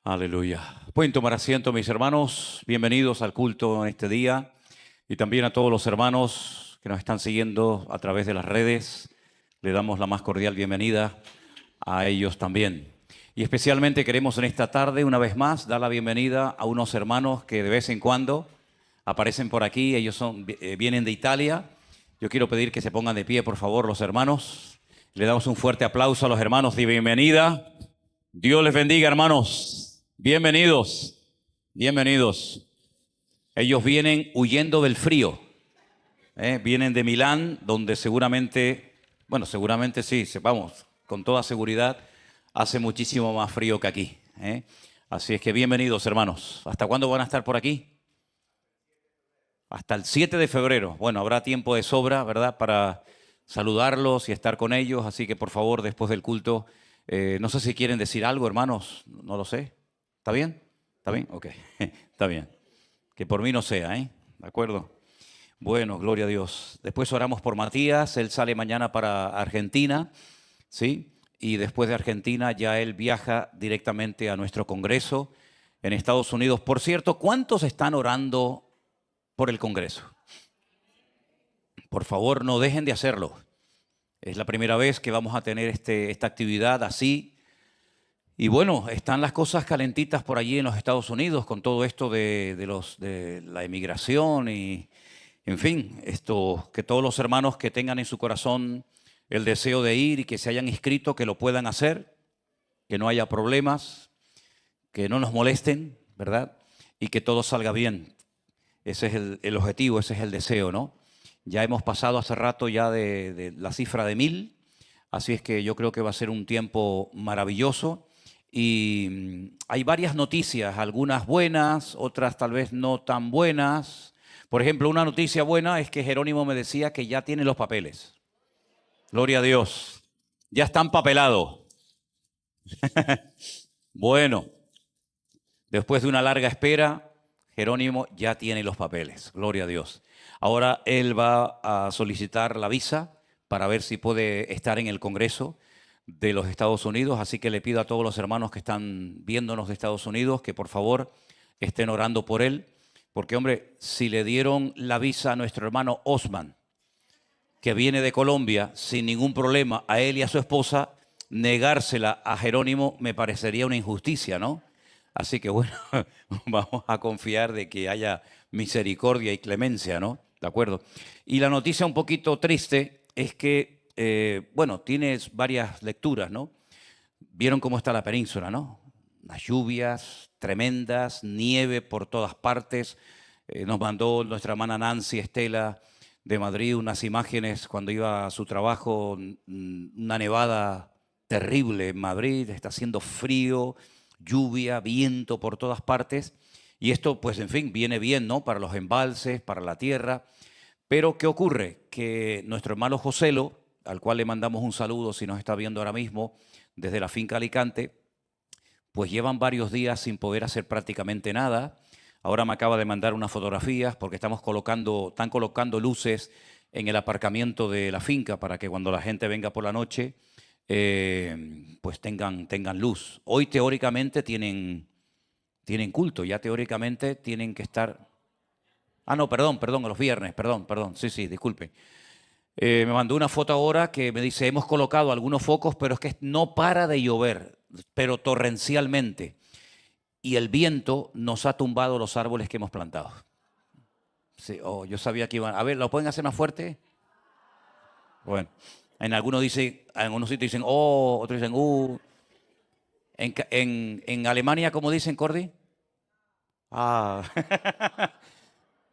Aleluya. Pueden tomar asiento, mis hermanos. Bienvenidos al culto en este día y también a todos los hermanos que nos están siguiendo a través de las redes. Le damos la más cordial bienvenida a ellos también. Y especialmente queremos en esta tarde, una vez más, dar la bienvenida a unos hermanos que de vez en cuando aparecen por aquí. Ellos vienen de Italia. Yo quiero pedir que se pongan de pie, por favor, los hermanos. Le damos un fuerte aplauso a los hermanos de bienvenida. Dios les bendiga, hermanos. Bienvenidos, bienvenidos. Ellos vienen huyendo del frío. Vienen de Milán, donde seguramente sí, sepamos, con toda seguridad, hace muchísimo más frío que aquí. Así es que bienvenidos, hermanos. ¿Hasta cuándo van a estar por aquí? Hasta el 7 de febrero. Bueno, habrá tiempo de sobra, ¿verdad?, para saludarlos y estar con ellos. Así que, por favor, después del culto, no sé si quieren decir algo, hermanos, no lo sé. ¿Está bien? ¿Está bien? Ok, está bien. Que por mí no sea, ¿De acuerdo? Bueno, gloria a Dios. Después oramos por Matías. Él sale mañana para Argentina, ¿sí? Y después de Argentina ya él viaja directamente a nuestro congreso en Estados Unidos. Por cierto, ¿cuántos están orando por el congreso? Por favor, no dejen de hacerlo. Es la primera vez que vamos a tener esta actividad así. Y bueno, están las cosas calentitas por allí en los Estados Unidos con todo esto de la inmigración y, en fin, que todos los hermanos que tengan en su corazón el deseo de ir y que se hayan inscrito, que lo puedan hacer, que no haya problemas, que no nos molesten, ¿verdad? Y que todo salga bien. Ese es el objetivo, ese es el deseo, ¿no? Ya hemos pasado hace rato ya de la cifra de 1000, así es que yo creo que va a ser un tiempo maravilloso. Y hay varias noticias, algunas buenas, otras tal vez no tan buenas. Por ejemplo, una noticia buena es que Jerónimo me decía que ya tiene los papeles. Gloria a Dios. Ya están papelados. Bueno, después de una larga espera, Jerónimo ya tiene los papeles. Gloria a Dios. Ahora él va a solicitar la visa para ver si puede estar en el Congreso de los Estados Unidos, así que le pido a todos los hermanos que están viéndonos de Estados Unidos que por favor estén orando por él, porque hombre, si le dieron la visa a nuestro hermano Osman, que viene de Colombia, sin ningún problema, a él y a su esposa, negársela a Jerónimo me parecería una injusticia, ¿no? Así que bueno, vamos a confiar de que haya misericordia y clemencia, ¿no? ¿De acuerdo? Y la noticia un poquito triste es que bueno, tienes varias lecturas, ¿no? Vieron cómo está la península, ¿no? Las lluvias tremendas, nieve por todas partes. Nos mandó nuestra hermana Nancy Estela de Madrid unas imágenes cuando iba a su trabajo, una nevada terrible en Madrid, está haciendo frío, lluvia, viento por todas partes. Y esto, pues, en fin, viene bien, ¿no? Para los embalses, para la tierra. Pero, ¿qué ocurre? Que nuestro hermano Joselo, al cual le mandamos un saludo si nos está viendo ahora mismo desde la finca Alicante, pues llevan varios días sin poder hacer prácticamente nada. Ahora me acaba de mandar unas fotografías porque están colocando luces en el aparcamiento de la finca para que cuando la gente venga por la noche, pues tengan luz. Hoy teóricamente tienen culto, ya teóricamente tienen que estar... Ah, no, perdón, los viernes, perdón, sí, disculpe. Me mandó una foto ahora que me dice, hemos colocado algunos focos, pero es que no para de llover, pero torrencialmente. Y el viento nos ha tumbado los árboles que hemos plantado. Sí, yo sabía que iban... A ver, ¿lo pueden hacer más fuerte? Bueno, en algunos sitios dicen, otros dicen, En Alemania, ¿cómo dicen, Cordy? Ah,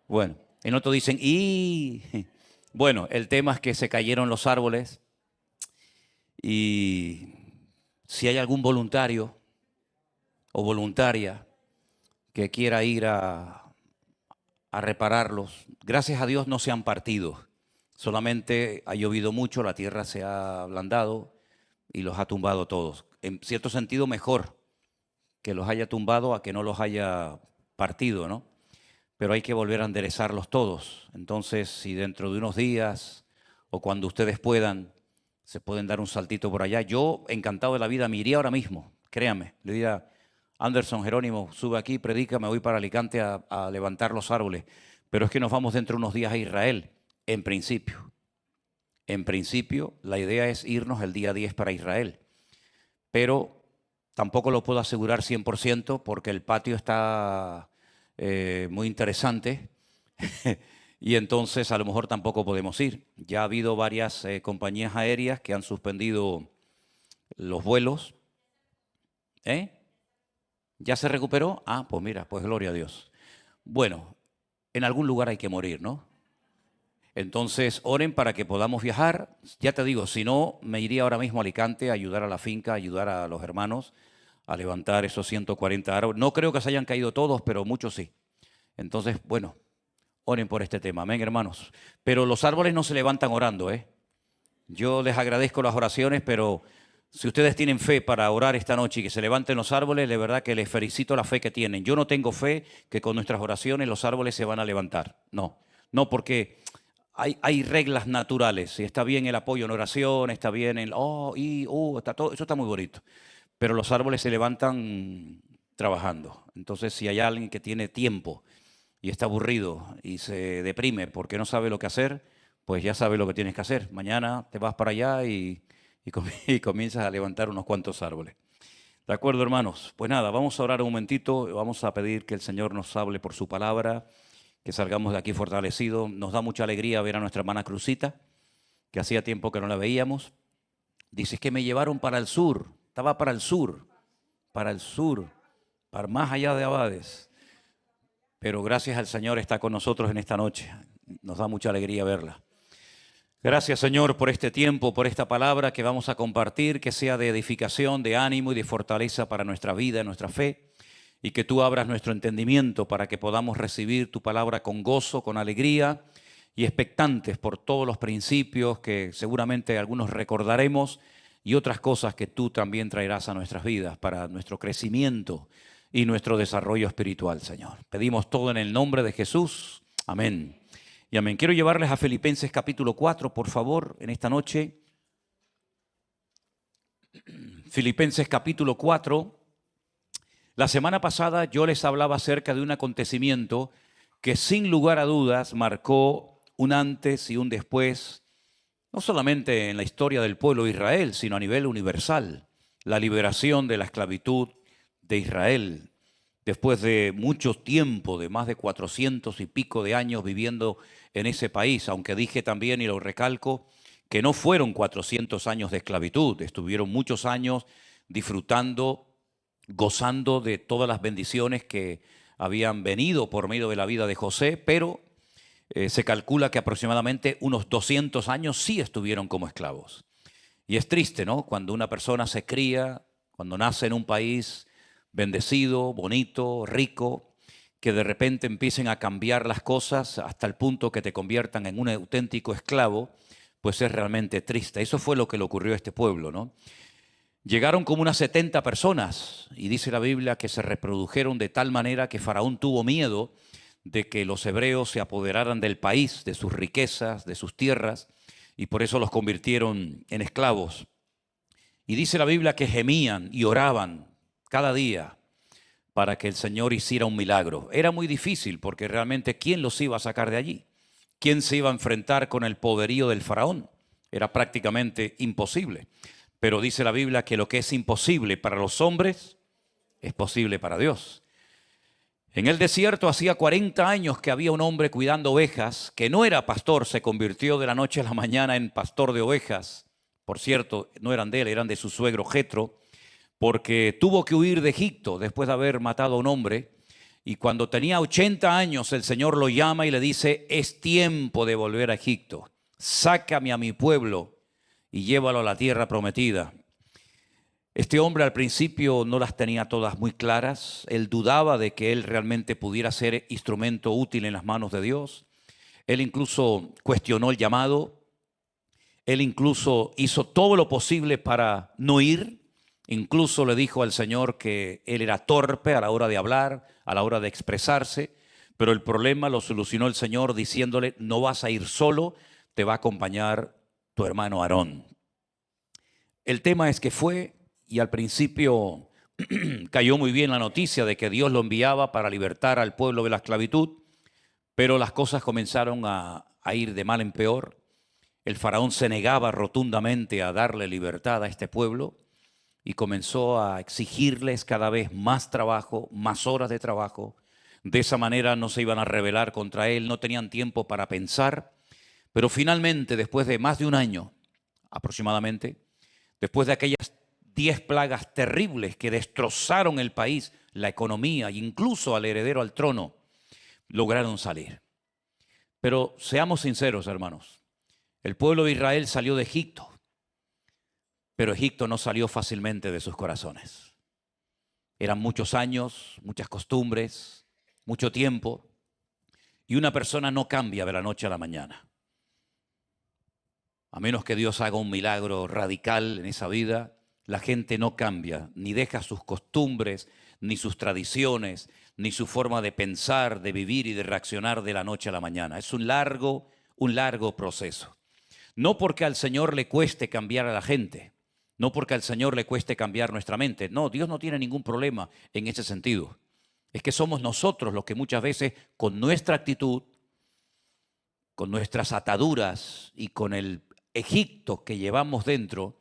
bueno, en otros dicen, y... Bueno, el tema es que se cayeron los árboles y si hay algún voluntario o voluntaria que quiera ir a repararlos, gracias a Dios no se han partido, solamente ha llovido mucho, la tierra se ha ablandado y los ha tumbado todos. En cierto sentido mejor que los haya tumbado a que no los haya partido, ¿no? Pero hay que volver a enderezarlos todos. Entonces, si dentro de unos días o cuando ustedes puedan, se pueden dar un saltito por allá. Yo, encantado de la vida, me iría ahora mismo, créanme. Le diría, Anderson, Jerónimo, sube aquí, predica, me voy para Alicante a levantar los árboles. Pero es que nos vamos dentro de unos días a Israel, en principio. En principio, la idea es irnos el día 10 para Israel. Pero tampoco lo puedo asegurar 100% porque el patio está muy interesante y entonces a lo mejor tampoco podemos ir. Ya ha habido varias compañías aéreas que han suspendido los vuelos. ¿Ya se recuperó? Ah, pues mira, pues gloria a Dios. Bueno, en algún lugar hay que morir, ¿no? Entonces, oren para que podamos viajar. Ya te digo, si no, me iría ahora mismo a Alicante a ayudar a la finca, a ayudar a los hermanos a levantar esos 140 árboles. No creo que se hayan caído todos, pero muchos sí. Entonces, bueno, oren por este tema. Amén, hermanos. Pero los árboles no se levantan orando, ¿eh? Yo les agradezco las oraciones, pero si ustedes tienen fe para orar esta noche y que se levanten los árboles, de verdad que les felicito la fe que tienen. Yo no tengo fe que con nuestras oraciones los árboles se van a levantar. No, no, porque hay reglas naturales. Y está bien el apoyo en oración, está bien el está todo, eso está muy bonito. Pero los árboles se levantan trabajando. Entonces, si hay alguien que tiene tiempo y está aburrido y se deprime porque no sabe lo que hacer, pues ya sabe lo que tienes que hacer. Mañana te vas para allá y comienzas a levantar unos cuantos árboles. ¿De acuerdo, hermanos? Pues nada, vamos a orar un momentito, vamos a pedir que el Señor nos hable por su palabra, que salgamos de aquí fortalecidos. Nos da mucha alegría ver a nuestra hermana Cruzita, que hacía tiempo que no la veíamos. Dice que me llevaron para el sur, estaba para el sur, para más allá de Abades. Pero gracias al Señor está con nosotros en esta noche. Nos da mucha alegría verla. Gracias, Señor, por este tiempo, por esta palabra que vamos a compartir, que sea de edificación, de ánimo y de fortaleza para nuestra vida, nuestra fe, y que tú abras nuestro entendimiento para que podamos recibir tu palabra con gozo, con alegría y expectantes por todos los principios que seguramente algunos recordaremos y otras cosas que tú también traerás a nuestras vidas para nuestro crecimiento y nuestro desarrollo espiritual, Señor. Pedimos todo en el nombre de Jesús. Amén. Y amén. Quiero llevarles a Filipenses capítulo 4, por favor, en esta noche. Filipenses capítulo 4. La semana pasada yo les hablaba acerca de un acontecimiento que sin lugar a dudas marcó un antes y un después, no solamente en la historia del pueblo de Israel, sino a nivel universal. La liberación de la esclavitud de Israel, después de mucho tiempo, de más de 400 y pico de años viviendo en ese país, aunque dije también, y lo recalco, que no fueron 400 años de esclavitud, estuvieron muchos años disfrutando, gozando de todas las bendiciones que habían venido por medio de la vida de José, pero se calcula que aproximadamente unos 200 años sí estuvieron como esclavos. Y es triste, ¿no? Cuando una persona se cría, cuando nace en un país bendecido, bonito, rico, que de repente empiecen a cambiar las cosas hasta el punto que te conviertan en un auténtico esclavo, pues es realmente triste. Eso fue lo que le ocurrió a este pueblo, ¿no? Llegaron como unas 70 personas y dice la Biblia que se reprodujeron de tal manera que Faraón tuvo miedo de que los hebreos se apoderaran del país, de sus riquezas, de sus tierras, y por eso los convirtieron en esclavos. Y dice la Biblia que gemían y oraban cada día para que el Señor hiciera un milagro. Era muy difícil porque realmente ¿quién los iba a sacar de allí? ¿Quién se iba a enfrentar con el poderío del faraón? Era prácticamente imposible. Pero dice la Biblia que lo que es imposible para los hombres es posible para Dios. En el desierto hacía 40 años que había un hombre cuidando ovejas, que no era pastor, se convirtió de la noche a la mañana en pastor de ovejas. Por cierto, no eran de él, eran de su suegro Jetro, porque tuvo que huir de Egipto después de haber matado a un hombre. Y cuando tenía 80 años, el Señor lo llama y le dice, es tiempo de volver a Egipto. Sácame a mi pueblo y llévalo a la tierra prometida. Este hombre al principio no las tenía todas muy claras. Él dudaba de que él realmente pudiera ser instrumento útil en las manos de Dios. Él incluso cuestionó el llamado. Él incluso hizo todo lo posible para no ir. Incluso le dijo al Señor que él era torpe a la hora de hablar, a la hora de expresarse. Pero el problema lo solucionó el Señor diciéndole, no vas a ir solo, te va a acompañar tu hermano Aarón. El tema es que fue y al principio cayó muy bien la noticia de que Dios lo enviaba para libertar al pueblo de la esclavitud, pero las cosas comenzaron a ir de mal en peor. El faraón se negaba rotundamente a darle libertad a este pueblo y comenzó a exigirles cada vez más trabajo, más horas de trabajo. De esa manera no se iban a rebelar contra él, no tenían tiempo para pensar, pero finalmente, después de más de un año aproximadamente, después de aquellas 10 plagas terribles que destrozaron el país, la economía e incluso al heredero al trono, lograron salir. Pero seamos sinceros, hermanos, el pueblo de Israel salió de Egipto, pero Egipto no salió fácilmente de sus corazones. Eran muchos años, muchas costumbres, mucho tiempo, y una persona no cambia de la noche a la mañana. A menos que Dios haga un milagro radical en esa vida, la gente no cambia, ni deja sus costumbres, ni sus tradiciones, ni su forma de pensar, de vivir y de reaccionar de la noche a la mañana. Es un largo proceso. No porque al Señor le cueste cambiar a la gente, no porque al Señor le cueste cambiar nuestra mente. No, Dios no tiene ningún problema en ese sentido. Es que somos nosotros los que muchas veces con nuestra actitud, con nuestras ataduras y con el Egipto que llevamos dentro,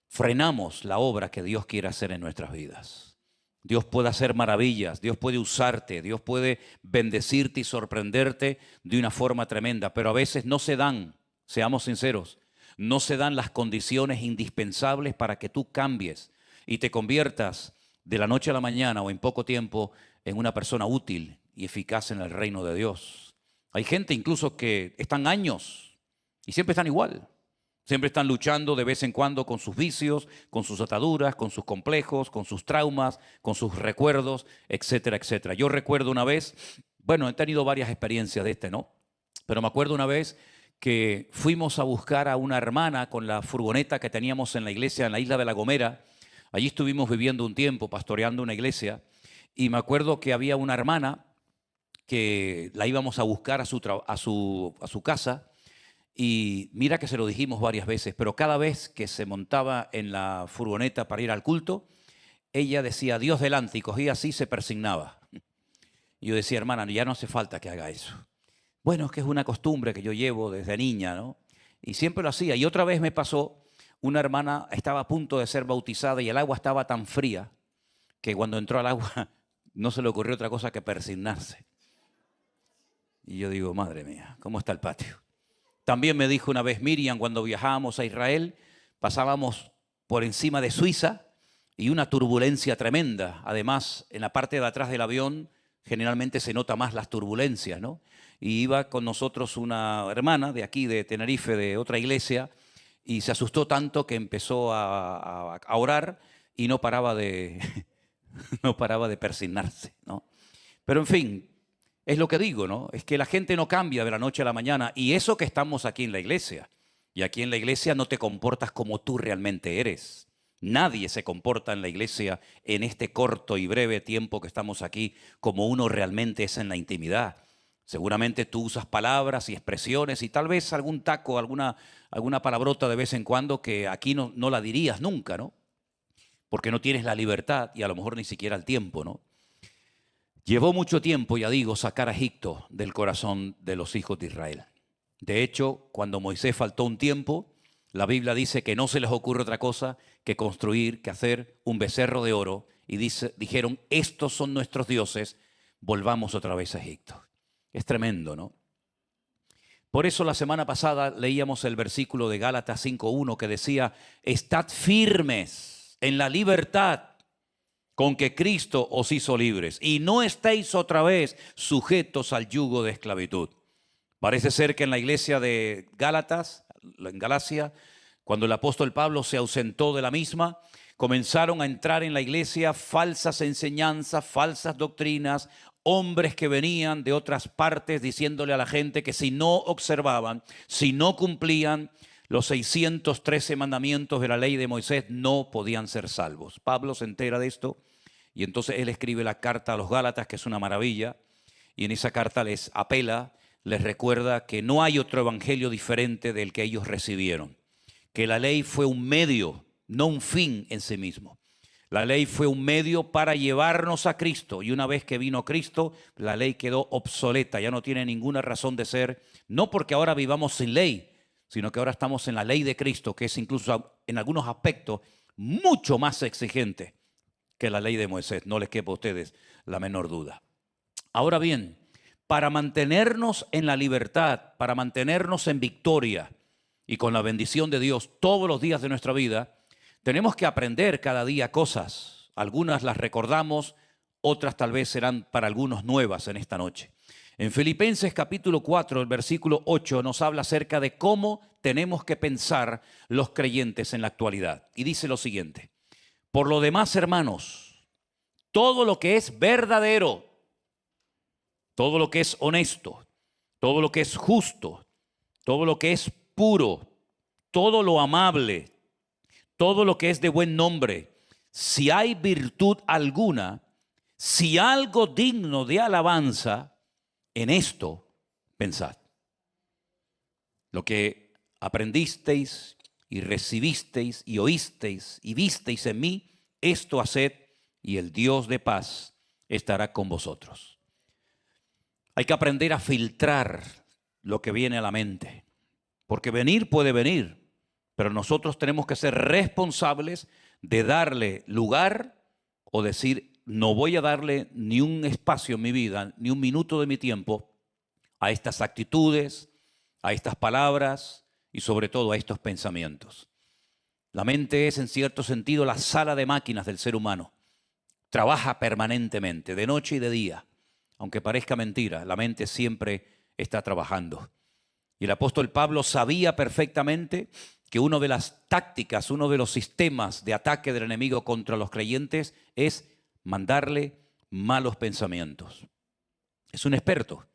frenamos la obra que Dios quiere hacer en nuestras vidas. Dios puede hacer maravillas, Dios puede usarte, Dios puede bendecirte y sorprenderte de una forma tremenda, pero a veces no se dan, seamos sinceros, no se dan las condiciones indispensables para que tú cambies y te conviertas de la noche a la mañana o en poco tiempo en una persona útil y eficaz en el reino de Dios. Hay gente incluso que están años y siempre están igual. Siempre están luchando de vez en cuando con sus vicios, con sus ataduras, con sus complejos, con sus traumas, con sus recuerdos, etcétera, etcétera. Yo recuerdo una vez, bueno, he tenido varias experiencias de ¿no? Pero me acuerdo una vez que fuimos a buscar a una hermana con la furgoneta que teníamos en la iglesia en la isla de La Gomera. Allí estuvimos viviendo un tiempo, pastoreando una iglesia, y me acuerdo que había una hermana que la íbamos a buscar a su casa. Y mira que se lo dijimos varias veces, pero cada vez que se montaba en la furgoneta para ir al culto, ella decía Dios delante y cogía así y se persignaba. Y yo decía, hermana, ya no hace falta que haga eso. Bueno, es que es una costumbre que yo llevo desde niña, ¿no? Y siempre lo hacía. Y otra vez me pasó, una hermana estaba a punto de ser bautizada y el agua estaba tan fría que cuando entró al agua no se le ocurrió otra cosa que persignarse. Y yo digo, madre mía, ¿cómo está el patio? También me dijo una vez Miriam, cuando viajábamos a Israel, pasábamos por encima de Suiza y una turbulencia tremenda. Además, en la parte de atrás del avión generalmente se nota más las turbulencias, ¿no? Y iba con nosotros una hermana de aquí, de Tenerife, de otra iglesia, y se asustó tanto que empezó a orar y no paraba de, no paraba de persignarse, ¿no? Pero en fin, es lo que digo, ¿no? Es que la gente no cambia de la noche a la mañana, y eso que estamos aquí en la iglesia. Y aquí en la iglesia no te comportas como tú realmente eres. Nadie se comporta en la iglesia en este corto y breve tiempo que estamos aquí como uno realmente es en la intimidad. Seguramente tú usas palabras y expresiones y tal vez algún taco, alguna palabrota de vez en cuando que aquí no la dirías nunca, ¿no? Porque no tienes la libertad y a lo mejor ni siquiera el tiempo, ¿no? Llevó mucho tiempo, ya digo, sacar a Egipto del corazón de los hijos de Israel. De hecho, cuando Moisés faltó un tiempo, la Biblia dice que no se les ocurre otra cosa que construir, que hacer un becerro de oro. Y dijeron, estos son nuestros dioses, volvamos otra vez a Egipto. Es tremendo, ¿no? Por eso la semana pasada leíamos el versículo de Gálatas 5:1 que decía, estad firmes en la libertad con que Cristo os hizo libres, y no estéis otra vez sujetos al yugo de esclavitud. Parece ser que en la iglesia de Gálatas, en Galacia, cuando el apóstol Pablo se ausentó de la misma, comenzaron a entrar en la iglesia falsas enseñanzas, falsas doctrinas, hombres que venían de otras partes diciéndole a la gente que si no observaban, si no cumplían los 613 mandamientos de la ley de Moisés, no podían ser salvos. Pablo se entera de esto y entonces él escribe la carta a los Gálatas, que es una maravilla, y en esa carta les apela, les recuerda que no hay otro evangelio diferente del que ellos recibieron, que la ley fue un medio, no un fin en sí mismo. La ley fue un medio para llevarnos a Cristo, y una vez que vino Cristo, la ley quedó obsoleta, ya no tiene ninguna razón de ser, no porque ahora vivamos sin ley, sino que ahora estamos en la ley de Cristo, que es incluso en algunos aspectos mucho más exigente que la ley de Moisés, no les quepa a ustedes la menor duda. Ahora bien, para mantenernos en la libertad, para mantenernos en victoria y con la bendición de Dios todos los días de nuestra vida, tenemos que aprender cada día cosas. Algunas las recordamos, otras tal vez serán para algunos nuevas en esta noche. En Filipenses capítulo 4, el versículo 8, nos habla acerca de cómo tenemos que pensar los creyentes en la actualidad. Y dice lo siguiente: por lo demás, hermanos, todo lo que es verdadero, todo lo que es honesto, todo lo que es justo, todo lo que es puro, todo lo amable, todo lo que es de buen nombre, si hay virtud alguna, si algo digno de alabanza, en esto pensad. Lo que aprendisteis y recibisteis y oísteis y visteis en mí, esto haced, y el Dios de paz estará con vosotros. Hay que aprender a filtrar lo que viene a la mente, porque venir puede venir, pero nosotros tenemos que ser responsables de darle lugar o decir, no voy a darle ni un espacio en mi vida, ni un minuto de mi tiempo a estas actitudes, a estas palabras y sobre todo a estos pensamientos. La mente es en cierto sentido la sala de máquinas del ser humano. Trabaja permanentemente, de noche y de día. Aunque parezca mentira, la mente siempre está trabajando. Y el apóstol Pablo sabía perfectamente que una de las tácticas, uno de los sistemas de ataque del enemigo contra los creyentes es mandarle malos pensamientos. Es un experto.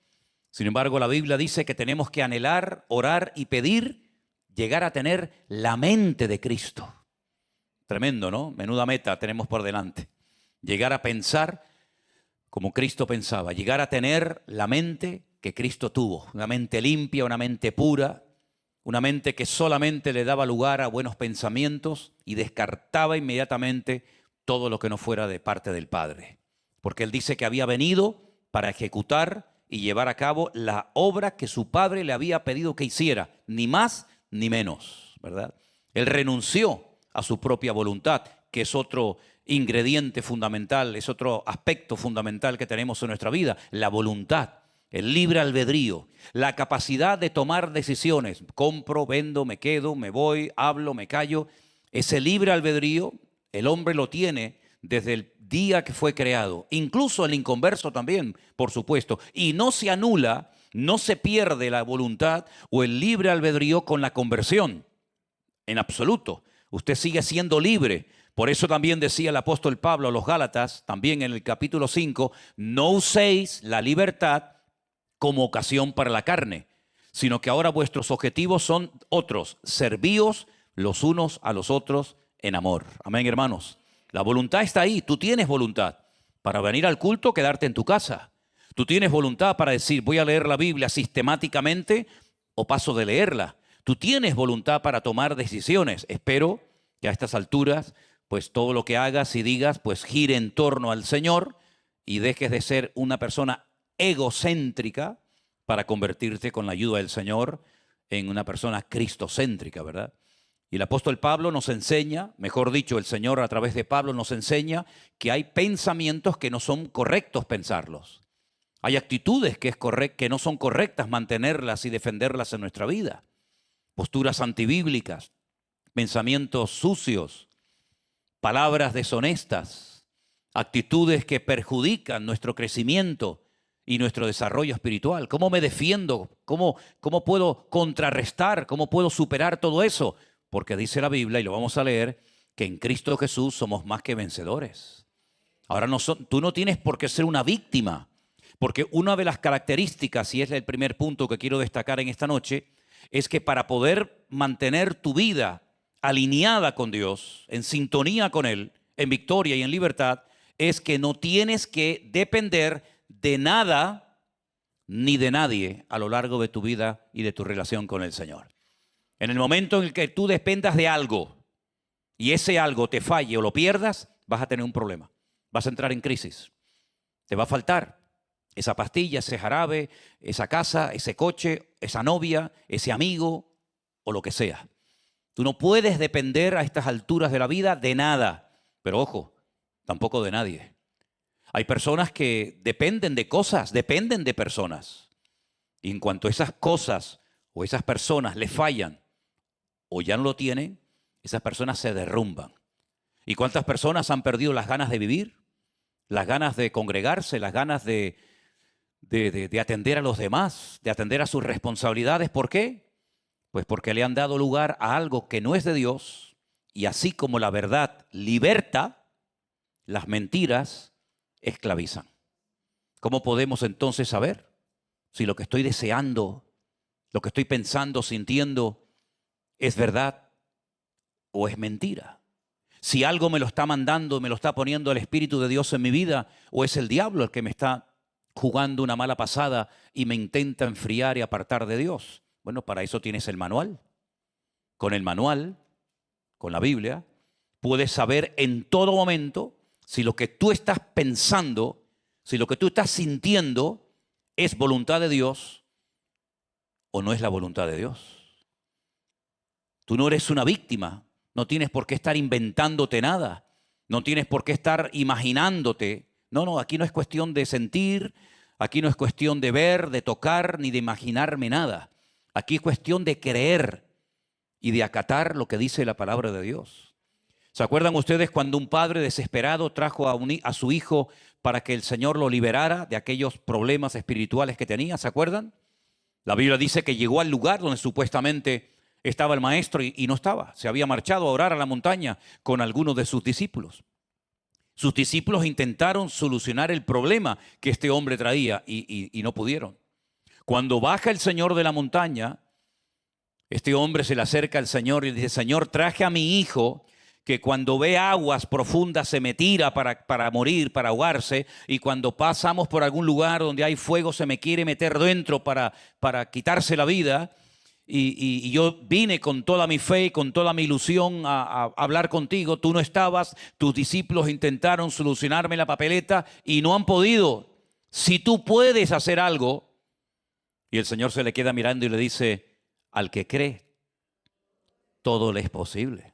Sin embargo, la Biblia dice que tenemos que anhelar, orar y pedir llegar a tener la mente de Cristo. Tremendo, ¿no? Menuda meta tenemos por delante. Llegar a pensar como Cristo pensaba, llegar a tener la mente que Cristo tuvo, una mente limpia, una mente pura, una mente que solamente le daba lugar a buenos pensamientos y descartaba inmediatamente todo lo que no fuera de parte del Padre. Porque Él dice que había venido para ejecutar y llevar a cabo la obra que su Padre le había pedido que hiciera, ni más ni menos, ¿verdad? Él renunció a su propia voluntad, que es otro ingrediente fundamental, es otro aspecto fundamental que tenemos en nuestra vida, la voluntad. El libre albedrío, la capacidad de tomar decisiones. Compro, vendo, me quedo, me voy, hablo, me callo. Ese libre albedrío, el hombre lo tiene desde el día que fue creado. Incluso el inconverso también, por supuesto. Y no se anula, no se pierde la voluntad o el libre albedrío con la conversión. En absoluto. Usted sigue siendo libre. Por eso también decía el apóstol Pablo a los Gálatas, también en el capítulo 5, no uséis la libertad como ocasión para la carne, sino que ahora vuestros objetivos son otros, servíos los unos a los otros en amor. Amén, hermanos. La voluntad está ahí, tú tienes voluntad para venir al culto, quedarte en tu casa. Tú tienes voluntad para decir, voy a leer la Biblia sistemáticamente o paso de leerla. Tú tienes voluntad para tomar decisiones. Espero que a estas alturas, pues todo lo que hagas y digas, pues gire en torno al Señor y dejes de ser una persona egocéntrica para convertirte con la ayuda del Señor en una persona cristocéntrica, ¿verdad? Y el apóstol Pablo nos enseña, mejor dicho, el Señor a través de Pablo nos enseña que hay pensamientos que no son correctos pensarlos. Hay actitudes que no son correctas mantenerlas y defenderlas en nuestra vida. Posturas antibíblicas, pensamientos sucios, palabras deshonestas, actitudes que perjudican nuestro crecimiento y nuestro desarrollo espiritual. ¿Cómo me defiendo? ¿Cómo puedo contrarrestar? ¿Cómo puedo superar todo eso? Porque dice la Biblia, y lo vamos a leer, que en Cristo Jesús somos más que vencedores. Ahora tú no tienes por qué ser una víctima, porque una de las características, y es el primer punto que quiero destacar en esta noche, es que para poder mantener tu vida alineada con Dios, en sintonía con Él, en victoria y en libertad, es que no tienes que depender de nada ni de nadie a lo largo de tu vida y de tu relación con el Señor. En el momento en el que tú dependas de algo y ese algo te falle o lo pierdas, vas a tener un problema. Vas a entrar en crisis. Te va a faltar esa pastilla, ese jarabe, esa casa, ese coche, esa novia, ese amigo o lo que sea. Tú no puedes depender a estas alturas de la vida de nada. Pero ojo, tampoco de nadie. Hay personas que dependen de cosas, dependen de personas. Y en cuanto esas cosas o esas personas le fallan o ya no lo tienen, esas personas se derrumban. ¿Y cuántas personas han perdido las ganas de vivir? Las ganas de congregarse, las ganas de atender a los demás, de atender a sus responsabilidades. ¿Por qué? Pues porque le han dado lugar a algo que no es de Dios, y así como la verdad liberta, las mentiras esclavizan. ¿Cómo podemos entonces saber si lo que estoy deseando, lo que estoy pensando, sintiendo, es verdad o es mentira? Si algo me lo está mandando, me lo está poniendo el Espíritu de Dios en mi vida, o es el diablo el que me está jugando una mala pasada y me intenta enfriar y apartar de Dios. Bueno, para eso tienes el manual. Con el manual, con la Biblia, puedes saber en todo momento si lo que tú estás pensando, si lo que tú estás sintiendo es voluntad de Dios o no es la voluntad de Dios. Tú no eres una víctima. No tienes por qué estar inventándote nada. No tienes por qué estar imaginándote. No, aquí no es cuestión de sentir, aquí no es cuestión de ver, de tocar, ni de imaginarme nada. Aquí es cuestión de creer y de acatar lo que dice la palabra de Dios. ¿Se acuerdan ustedes cuando un padre desesperado trajo a su hijo para que el Señor lo liberara de aquellos problemas espirituales que tenía? ¿Se acuerdan? La Biblia dice que llegó al lugar donde supuestamente estaba el maestro y no estaba. Se había marchado a orar a la montaña con algunos de sus discípulos. Sus discípulos intentaron solucionar el problema que este hombre traía y no pudieron. Cuando baja el Señor de la montaña, este hombre se le acerca al Señor y dice: Señor, traje a mi hijo que cuando ve aguas profundas se me tira para morir, para ahogarse, y cuando pasamos por algún lugar donde hay fuego se me quiere meter dentro para quitarse la vida. Y yo vine con toda mi fe y con toda mi ilusión a hablar contigo. Tú no estabas, tus discípulos intentaron solucionarme la papeleta y no han podido. Si tú puedes hacer algo. Y el Señor se le queda mirando y le dice: al que cree, todo le es posible.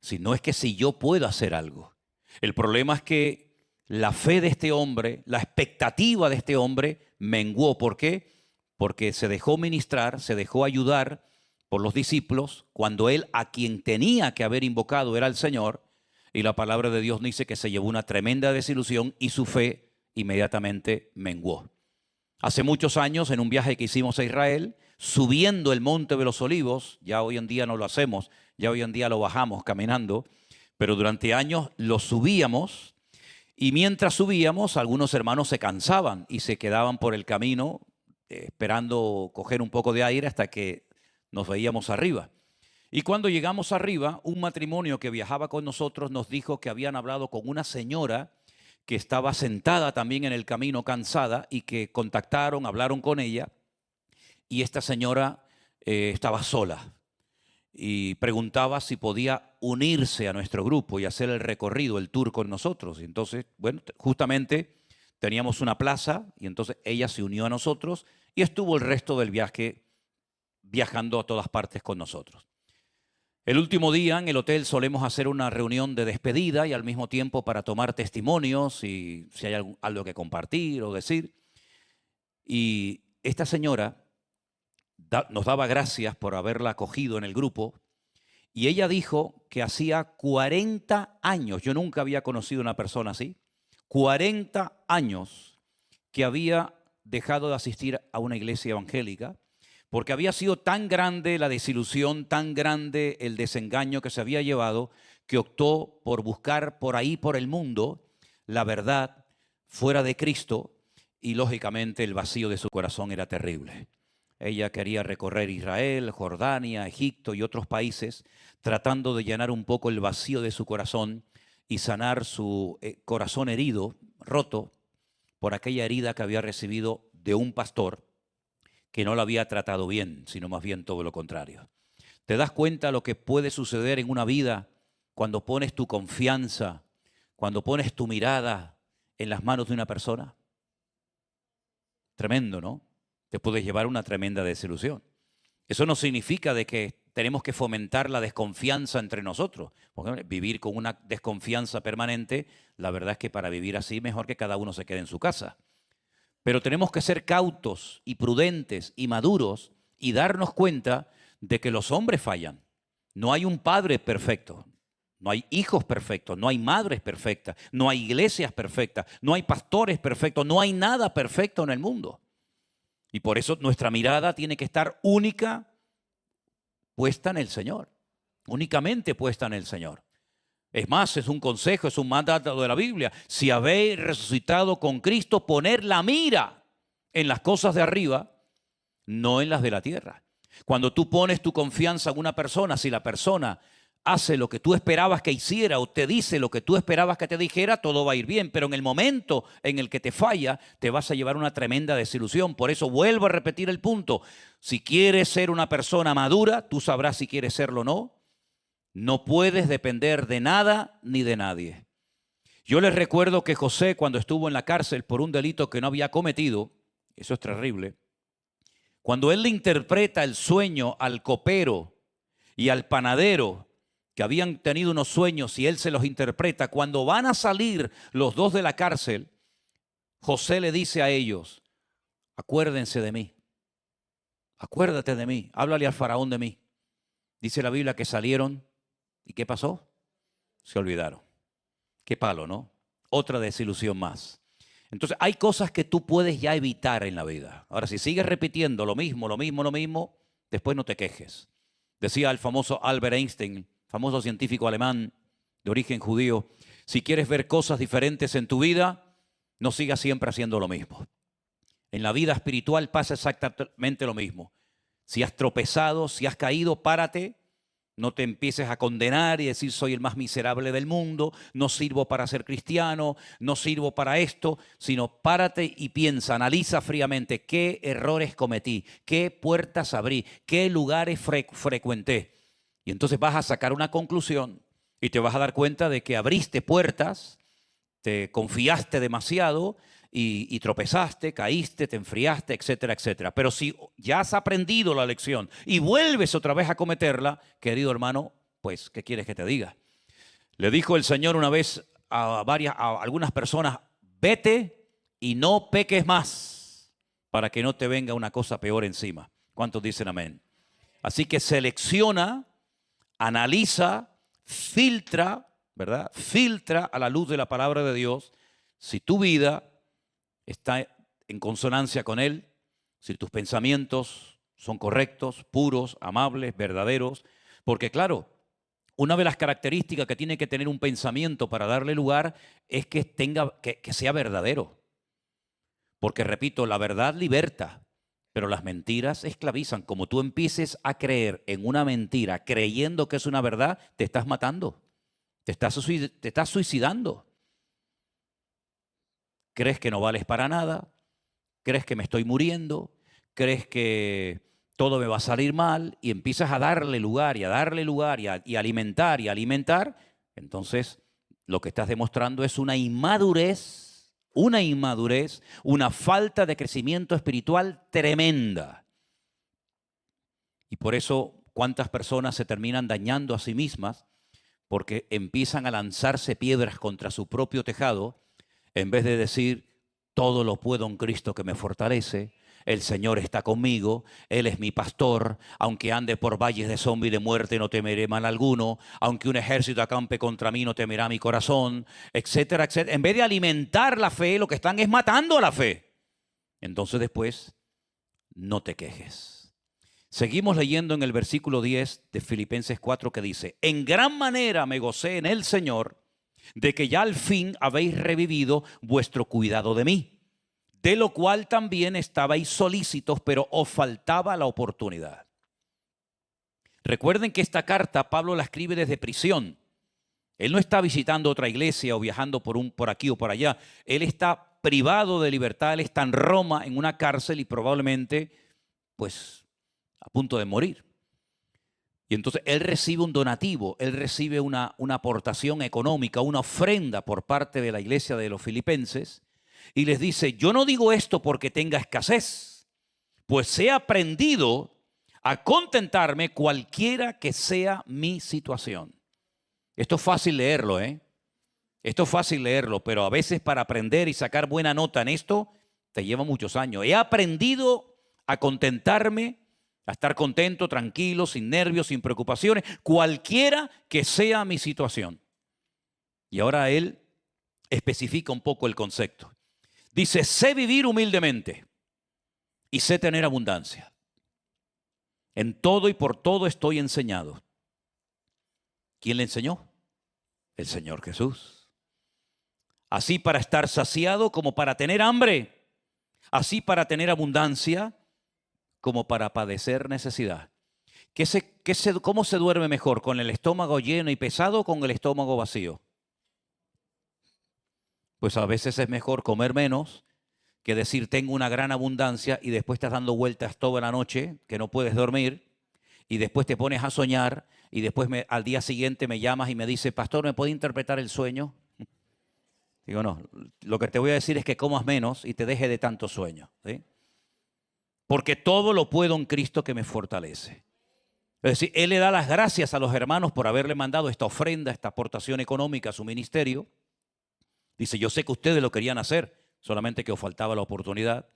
Si no es que si yo puedo hacer algo. El problema es que la fe de este hombre, la expectativa de este hombre menguó. ¿Por qué? Porque se dejó ministrar, se dejó ayudar por los discípulos, cuando él a quien tenía que haber invocado era al Señor, y la palabra de Dios dice que se llevó una tremenda desilusión y su fe inmediatamente menguó. Hace muchos años, en un viaje que hicimos a Israel, subiendo el Monte de los Olivos, ya hoy en día no lo hacemos, ya hoy en día lo bajamos caminando, pero durante años lo subíamos, y mientras subíamos algunos hermanos se cansaban y se quedaban por el camino esperando coger un poco de aire hasta que nos veíamos arriba. Y cuando llegamos arriba, un matrimonio que viajaba con nosotros nos dijo que habían hablado con una señora que estaba sentada también en el camino cansada, y que contactaron, hablaron con ella, y esta señora estaba sola y preguntaba si podía unirse a nuestro grupo y hacer el recorrido, el tour con nosotros. Y entonces, bueno, justamente teníamos una plaza y entonces ella se unió a nosotros y estuvo el resto del viaje viajando a todas partes con nosotros. El último día en el hotel solemos hacer una reunión de despedida y al mismo tiempo para tomar testimonios y si hay algo que compartir o decir. Y esta señora nos daba gracias por haberla acogido en el grupo, y ella dijo que hacía 40 años, yo nunca había conocido una persona así, 40 años que había dejado de asistir a una iglesia evangélica, porque había sido tan grande la desilusión, tan grande el desengaño que se había llevado, que optó por buscar por ahí, por el mundo, la verdad fuera de Cristo, y lógicamente el vacío de su corazón era terrible. Ella quería recorrer Israel, Jordania, Egipto y otros países, tratando de llenar un poco el vacío de su corazón y sanar su corazón herido, roto, por aquella herida que había recibido de un pastor que no la había tratado bien, sino más bien todo lo contrario. ¿Te das cuenta lo que puede suceder en una vida cuando pones tu confianza, cuando pones tu mirada en las manos de una persona? Tremendo, ¿no? Te puedes llevar una tremenda desilusión. Eso no significa de que tenemos que fomentar la desconfianza entre nosotros. Porque vivir con una desconfianza permanente, la verdad es que para vivir así mejor que cada uno se quede en su casa. Pero tenemos que ser cautos y prudentes y maduros y darnos cuenta de que los hombres fallan. No hay un padre perfecto, no hay hijos perfectos, no hay madres perfectas, no hay iglesias perfectas, no hay pastores perfectos, no hay nada perfecto en el mundo. Y por eso nuestra mirada tiene que estar única, puesta en el Señor, únicamente puesta en el Señor. Es más, es un consejo, es un mandato de la Biblia. Si habéis resucitado con Cristo, poner la mira en las cosas de arriba, no en las de la tierra. Cuando tú pones tu confianza en una persona, si la persona hace lo que tú esperabas que hiciera o te dice lo que tú esperabas que te dijera, todo va a ir bien. Pero en el momento en el que te falla, te vas a llevar una tremenda desilusión. Por eso vuelvo a repetir el punto. Si quieres ser una persona madura, tú sabrás si quieres serlo o no. No puedes depender de nada ni de nadie. Yo les recuerdo que José, cuando estuvo en la cárcel por un delito que no había cometido, eso es terrible, cuando él le interpreta el sueño al copero y al panadero, que habían tenido unos sueños y él se los interpreta, cuando van a salir los dos de la cárcel, José le dice a ellos, acuérdense de mí, acuérdate de mí, háblale al faraón de mí. Dice la Biblia que salieron. ¿Y qué pasó? Se olvidaron. Qué palo, ¿no? Otra desilusión más. Entonces, hay cosas que tú puedes ya evitar en la vida. Ahora, si sigues repitiendo lo mismo, después no te quejes. Decía el famoso Albert Einstein, famoso científico alemán de origen judío, si quieres ver cosas diferentes en tu vida, no sigas siempre haciendo lo mismo. En la vida espiritual pasa exactamente lo mismo. Si has tropezado, si has caído, párate. No te empieces a condenar y decir soy el más miserable del mundo, no sirvo para ser cristiano, no sirvo para esto, sino párate y piensa, analiza fríamente qué errores cometí, qué puertas abrí, qué lugares frecuenté. Y entonces vas a sacar una conclusión y te vas a dar cuenta de que abriste puertas, te confiaste demasiado y tropezaste, caíste, te enfriaste, etcétera, etcétera. Pero si ya has aprendido la lección y vuelves otra vez a cometerla, querido hermano, pues, ¿qué quieres que te diga? Le dijo el Señor una vez a algunas personas, vete y no peques más para que no te venga una cosa peor encima. ¿Cuántos dicen amén? Así que selecciona, analiza, filtra, ¿verdad? Filtra a la luz de la palabra de Dios si tu vida está en consonancia con Él, si tus pensamientos son correctos, puros, amables, verdaderos. Porque claro, una de las características que tiene que tener un pensamiento para darle lugar es que sea verdadero. Porque repito, la verdad liberta, pero las mentiras esclavizan. Como tú empieces a creer en una mentira creyendo que es una verdad, te estás matando, te estás suicidando. ¿Crees que no vales para nada? ¿Crees que me estoy muriendo? ¿Crees que todo me va a salir mal? Y empiezas a darle lugar y a darle lugar y alimentar y alimentar. Entonces, lo que estás demostrando es una inmadurez, una falta de crecimiento espiritual tremenda. Y por eso, ¿cuántas personas se terminan dañando a sí mismas? Porque empiezan a lanzarse piedras contra su propio tejado, en vez de decir, todo lo puedo en Cristo que me fortalece, el Señor está conmigo, Él es mi pastor, aunque ande por valles de sombra y de muerte no temeré mal alguno, aunque un ejército acampe contra mí no temerá mi corazón, etcétera, etcétera. En vez de alimentar la fe, lo que están es matando la fe. Entonces después, no te quejes. Seguimos leyendo en el versículo 10 de Filipenses 4 que dice, en gran manera me gocé en el Señor, de que ya al fin habéis revivido vuestro cuidado de mí, de lo cual también estabais solícitos, pero os faltaba la oportunidad. Recuerden que esta carta Pablo la escribe desde prisión. Él no está visitando otra iglesia o viajando por aquí o por allá. Él está privado de libertad, él está en Roma, en una cárcel y probablemente, pues, a punto de morir. Y entonces él recibe un donativo, él recibe una aportación económica, una ofrenda por parte de la iglesia de los filipenses y les dice, yo no digo esto porque tenga escasez, pues he aprendido a contentarme cualquiera que sea mi situación. Esto es fácil leerlo, ¿eh? Esto es fácil leerlo, pero a veces para aprender y sacar buena nota en esto te lleva muchos años. He aprendido a contentarme, a estar contento, tranquilo, sin nervios, sin preocupaciones, cualquiera que sea mi situación. Y ahora él especifica un poco el concepto. Dice, sé vivir humildemente y sé tener abundancia. En todo y por todo estoy enseñado. ¿Quién le enseñó? El Señor Jesús. Así para estar saciado como para tener hambre. Así para tener abundancia como para padecer necesidad. ¿Cómo se duerme mejor? ¿Con el estómago lleno y pesado o con el estómago vacío? Pues a veces es mejor comer menos que decir tengo una gran abundancia y después estás dando vueltas toda la noche que no puedes dormir y después te pones a soñar y después al día siguiente me llamas y me dices, pastor, ¿me puede interpretar el sueño? Digo, no, lo que te voy a decir es que comas menos y te deje de tanto sueño, ¿sí? Porque todo lo puedo en Cristo que me fortalece. Es decir, Él le da las gracias a los hermanos por haberle mandado esta ofrenda, esta aportación económica a su ministerio. Dice, yo sé que ustedes lo querían hacer, solamente que os faltaba la oportunidad.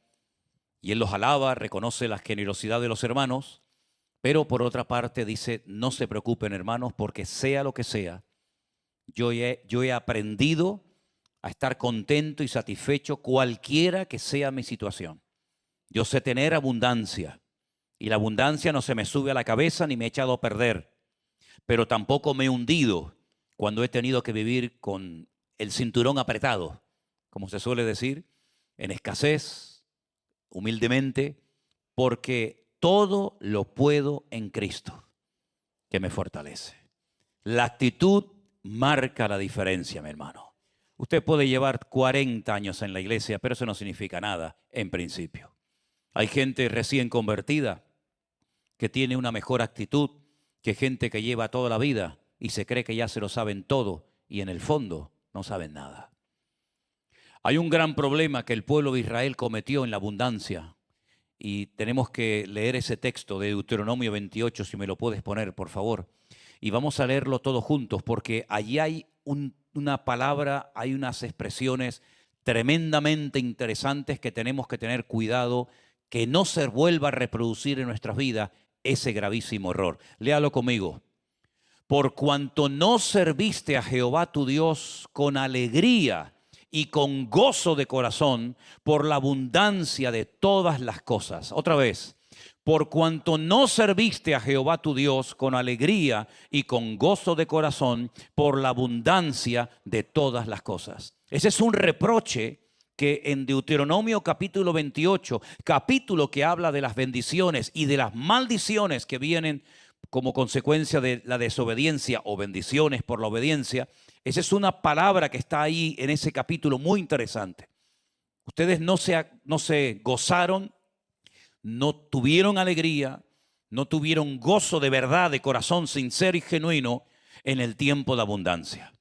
Y Él los alaba, reconoce la generosidad de los hermanos, pero por otra parte dice, no se preocupen hermanos, porque sea lo que sea, yo he aprendido a estar contento y satisfecho cualquiera que sea mi situación. Yo sé tener abundancia y la abundancia no se me sube a la cabeza ni me he echado a perder, pero tampoco me he hundido cuando he tenido que vivir con el cinturón apretado, como se suele decir, en escasez, humildemente, porque todo lo puedo en Cristo, que me fortalece. La actitud marca la diferencia, mi hermano. Usted puede llevar 40 años en la iglesia, pero eso no significa nada en principio. Hay gente recién convertida que tiene una mejor actitud que gente que lleva toda la vida y se cree que ya se lo saben todo y en el fondo no saben nada. Hay un gran problema que el pueblo de Israel cometió en la abundancia y tenemos que leer ese texto de Deuteronomio 28, si me lo puedes poner, por favor. Y vamos a leerlo todos juntos porque allí hay una palabra, hay unas expresiones tremendamente interesantes que tenemos que tener cuidado que no se vuelva a reproducir en nuestras vidas ese gravísimo error. Léalo conmigo. Por cuanto no serviste a Jehová tu Dios con alegría y con gozo de corazón por la abundancia de todas las cosas. Otra vez. Por cuanto no serviste a Jehová tu Dios con alegría y con gozo de corazón por la abundancia de todas las cosas. Ese es un reproche que en Deuteronomio capítulo 28, capítulo que habla de las bendiciones y de las maldiciones que vienen como consecuencia de la desobediencia o bendiciones por la obediencia, esa es una palabra que está ahí en ese capítulo muy interesante. Ustedes no se gozaron, no tuvieron alegría, no tuvieron gozo de verdad, de corazón sincero y genuino en el tiempo de abundancia.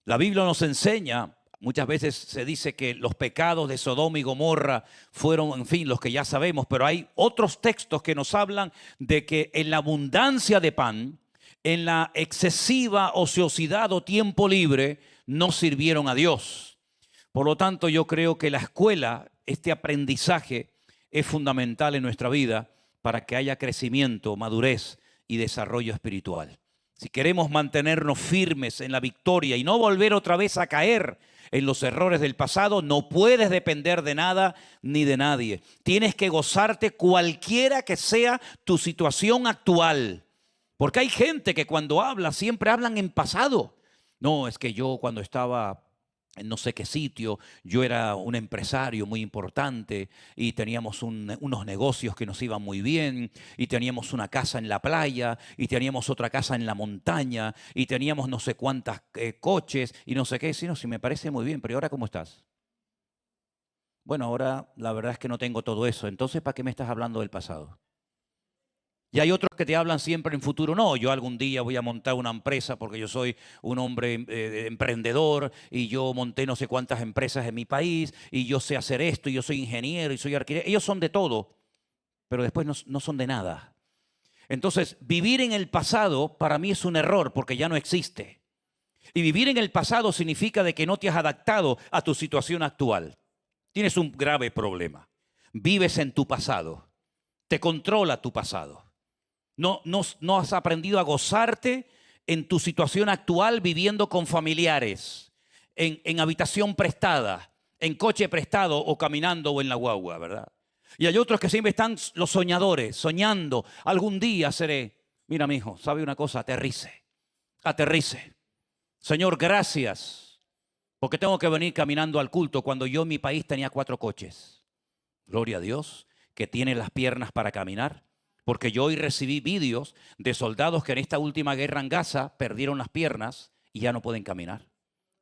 La Biblia nos enseña, muchas veces se dice que los pecados de Sodoma y Gomorra fueron, en fin, los que ya sabemos, pero hay otros textos que nos hablan de que en la abundancia de pan, en la excesiva ociosidad o tiempo libre, no sirvieron a Dios. Por lo tanto, yo creo que la escuela, este aprendizaje, es fundamental en nuestra vida para que haya crecimiento, madurez y desarrollo espiritual. Si queremos mantenernos firmes en la victoria y no volver otra vez a caer en los errores del pasado, no puedes depender de nada ni de nadie. Tienes que gozarte cualquiera que sea tu situación actual. Porque hay gente que cuando habla siempre hablan en pasado. No, es que yo cuando estaba en no sé qué sitio, yo era un empresario muy importante y teníamos unos negocios que nos iban muy bien y teníamos una casa en la playa y teníamos otra casa en la montaña y teníamos no sé cuántas coches y no sé qué. Sí, no, sí, me parece muy bien, pero ¿y ahora cómo estás? Bueno, ahora la verdad es que no tengo todo eso. Entonces, ¿para qué me estás hablando del pasado? Y hay otros que te hablan siempre en futuro. No, yo algún día voy a montar una empresa porque yo soy un hombre emprendedor y yo monté no sé cuántas empresas en mi país y yo sé hacer esto y yo soy ingeniero y soy arquitecto. Ellos son de todo, pero después no son de nada. Entonces, vivir en el pasado para mí es un error porque ya no existe. Y vivir en el pasado significa de que no te has adaptado a tu situación actual. Tienes un grave problema. Vives en tu pasado. Te controla tu pasado. No has aprendido a gozarte en tu situación actual viviendo con familiares, en habitación prestada, en coche prestado o caminando o en la guagua, ¿verdad? Y hay otros que siempre están los soñadores, soñando, algún día seré. Mira, mijo, ¿sabe una cosa? Aterrice, aterrice. Señor, gracias, porque tengo que venir caminando al culto cuando yo en mi país tenía 4 coches. Gloria a Dios, que tiene las piernas para caminar. Porque yo hoy recibí vídeos de soldados que en esta última guerra en Gaza perdieron las piernas y ya no pueden caminar.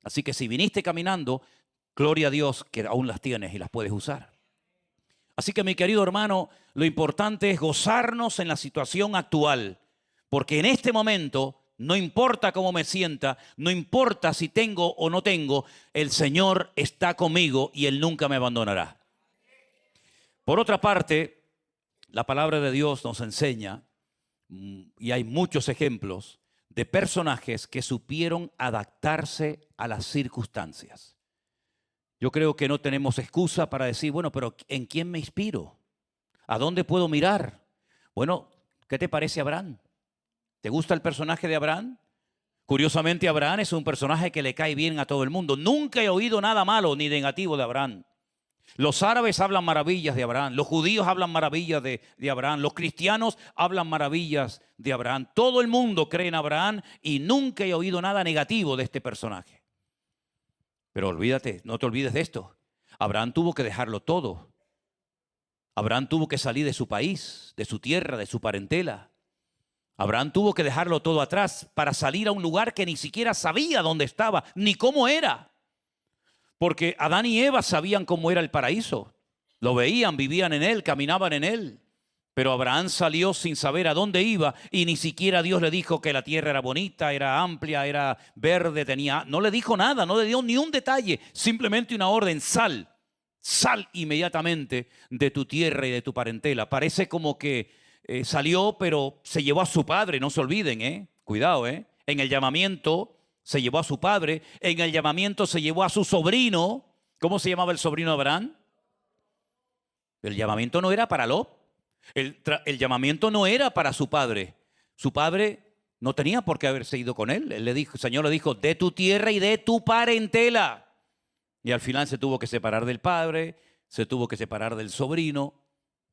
Así que si viniste caminando, gloria a Dios que aún las tienes y las puedes usar. Así que mi querido hermano, lo importante es gozarnos en la situación actual. Porque en este momento, no importa cómo me sienta, no importa si tengo o no tengo, el Señor está conmigo y Él nunca me abandonará. Por otra parte, la palabra de Dios nos enseña, y hay muchos ejemplos, de personajes que supieron adaptarse a las circunstancias. Yo creo que no tenemos excusa para decir, bueno, pero ¿en quién me inspiro? ¿A dónde puedo mirar? Bueno, ¿qué te parece Abraham? ¿Te gusta el personaje de Abraham? Curiosamente, Abraham es un personaje que le cae bien a todo el mundo. Nunca he oído nada malo ni negativo de Abraham. Los árabes hablan maravillas de Abraham, los judíos hablan maravillas de Abraham, los cristianos hablan maravillas de Abraham. Todo el mundo cree en Abraham y nunca he oído nada negativo de este personaje. Pero olvídate, no te olvides de esto. Abraham tuvo que dejarlo todo. Abraham tuvo que salir de su país, de su tierra, de su parentela. Abraham tuvo que dejarlo todo atrás para salir a un lugar que ni siquiera sabía dónde estaba, ni cómo era. Porque Adán y Eva sabían cómo era el paraíso. Lo veían, vivían en él, caminaban en él. Pero Abraham salió sin saber a dónde iba y ni siquiera Dios le dijo que la tierra era bonita, era amplia, era verde, tenía... No le dijo nada, no le dio ni un detalle, simplemente una orden: sal, sal inmediatamente de tu tierra y de tu parentela. Parece como que salió, pero se llevó a su padre, no se olviden, cuidado, en el llamamiento se llevó a su padre, en el llamamiento se llevó a su sobrino. ¿Cómo se llamaba el sobrino de Abraham? El llamamiento no era para Lot. El llamamiento no era para su padre. Su padre no tenía por qué haberse ido con él. Él le dijo, el Señor le dijo, de tu tierra y de tu parentela. Y al final se tuvo que separar del padre, se tuvo que separar del sobrino,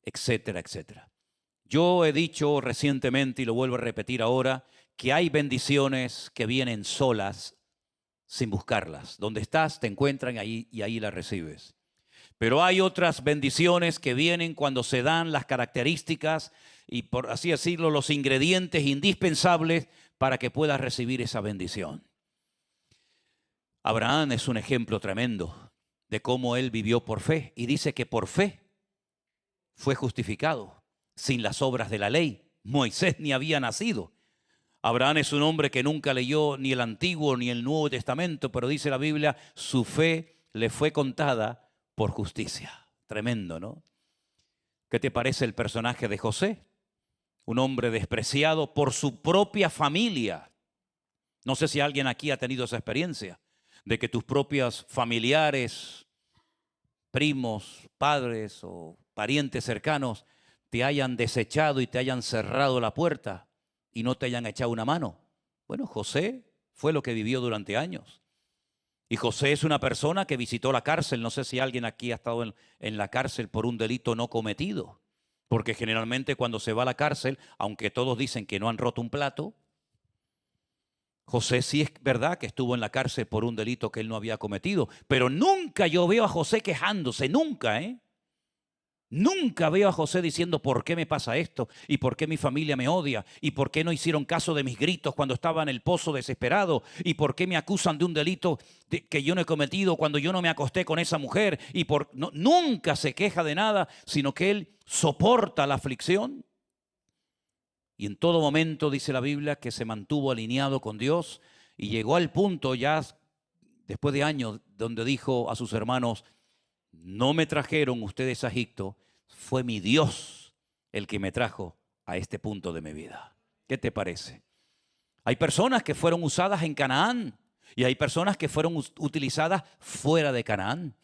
etcétera, etcétera. Yo he dicho recientemente, y lo vuelvo a repetir ahora, que hay bendiciones que vienen solas, sin buscarlas. Donde estás, te encuentran ahí y ahí las recibes. Pero hay otras bendiciones que vienen cuando se dan las características y, por así decirlo, los ingredientes indispensables para que puedas recibir esa bendición. Abraham es un ejemplo tremendo de cómo él vivió por fe. Y dice que por fe fue justificado, sin las obras de la ley. Moisés ni había nacido. Abraham es un hombre que nunca leyó ni el Antiguo ni el Nuevo Testamento, pero dice la Biblia, su fe le fue contada por justicia. Tremendo, ¿no? ¿Qué te parece el personaje de José? Un hombre despreciado por su propia familia. No sé si alguien aquí ha tenido esa experiencia, de que tus propios familiares, primos, padres o parientes cercanos te hayan desechado y te hayan cerrado la puerta y no te hayan echado una mano. Bueno, José fue lo que vivió durante años. Y José es una persona que visitó la cárcel. No sé si alguien aquí ha estado en la cárcel por un delito no cometido. Porque generalmente cuando se va a la cárcel, aunque todos dicen que no han roto un plato, José sí es verdad que estuvo en la cárcel por un delito que él no había cometido. Pero nunca yo veo a José quejándose, nunca, Nunca veo a José diciendo por qué me pasa esto y por qué mi familia me odia y por qué no hicieron caso de mis gritos cuando estaba en el pozo desesperado y por qué me acusan de un delito que yo no he cometido cuando yo no me acosté con esa mujer. Nunca se queja de nada, sino que él soporta la aflicción. y en todo momento, dice la Biblia, que se mantuvo alineado con Dios y llegó al punto ya después de años donde dijo a sus hermanos: no me trajeron ustedes a Egipto, fue mi Dios el que me trajo a este punto de mi vida. ¿Qué te parece? Hay personas que fueron usadas en Canaán y hay personas que fueron utilizadas fuera de Canaán.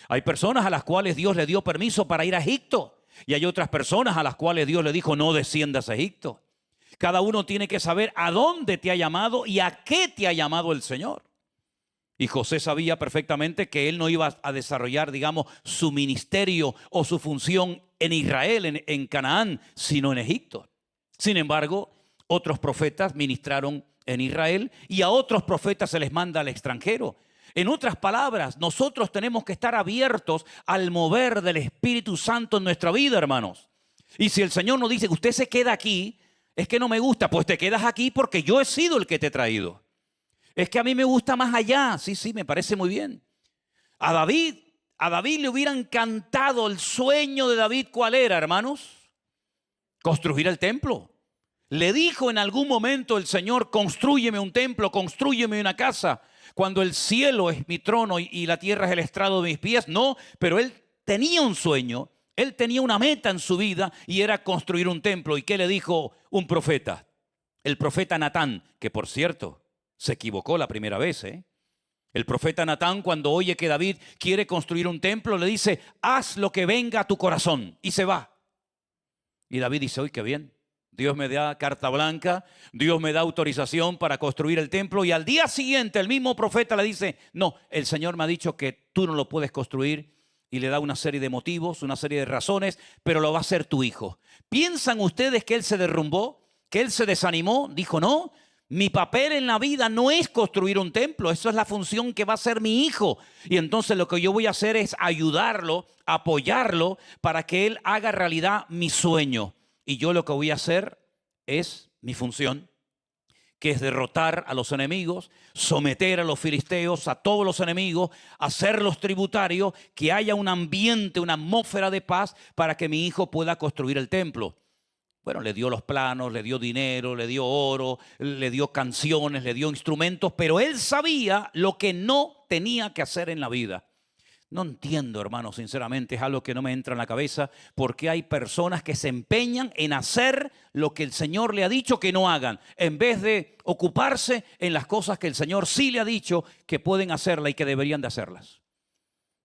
Hay personas a las cuales Dios le dio permiso para ir a Egipto y hay otras personas a las cuales Dios le dijo: no desciendas a Egipto. Cada uno tiene que saber a dónde te ha llamado y a qué te ha llamado el Señor. Y José sabía perfectamente que él no iba a desarrollar, digamos, su ministerio o su función en Israel, en Canaán, sino en Egipto. Sin embargo, otros profetas ministraron en Israel y a otros profetas se les manda al extranjero. En otras palabras, nosotros tenemos que estar abiertos al mover del Espíritu Santo en nuestra vida, hermanos. Y si el Señor nos dice: usted se queda aquí, es que no me gusta, pues te quedas aquí porque yo he sido el que te he traído. Es que a mí me gusta más allá. Sí, me parece muy bien. A David le hubiera encantado el sueño de David. ¿Cuál era, hermanos? Construir el templo. Le dijo en algún momento el Señor: constrúyeme un templo, constrúyeme una casa, cuando el cielo es mi trono y la tierra es el estrado de mis pies. No, pero él tenía un sueño, él tenía una meta en su vida y era construir un templo. ¿Y qué le dijo un profeta? El profeta Natán, que por cierto se equivocó la primera vez, El profeta Natán, cuando oye que David quiere construir un templo, le dice: haz lo que venga a tu corazón, y se va. Y David dice: uy, qué bien, Dios me da carta blanca, Dios me da autorización para construir el templo. Y al día siguiente el mismo profeta le dice: no, el Señor me ha dicho que tú no lo puedes construir. Y le da una serie de motivos, una serie de razones, pero lo va a hacer tu hijo. ¿Piensan ustedes que él se derrumbó? ¿Que él se desanimó? Dijo: no, mi papel en la vida no es construir un templo, eso es la función que va a hacer mi hijo. Y entonces lo que yo voy a hacer es ayudarlo, apoyarlo para que él haga realidad mi sueño. Y yo lo que voy a hacer es mi función, que es derrotar a los enemigos, someter a los filisteos, a todos los enemigos, hacerlos tributarios, que haya un ambiente, una atmósfera de paz para que mi hijo pueda construir el templo. Bueno, le dio los planos, le dio dinero, le dio oro, le dio canciones, le dio instrumentos, pero él sabía lo que no tenía que hacer en la vida. No entiendo, hermano, sinceramente, es algo que no me entra en la cabeza, porque hay personas que se empeñan en hacer lo que el Señor le ha dicho que no hagan, en vez de ocuparse en las cosas que el Señor sí le ha dicho que pueden hacerlas y que deberían de hacerlas.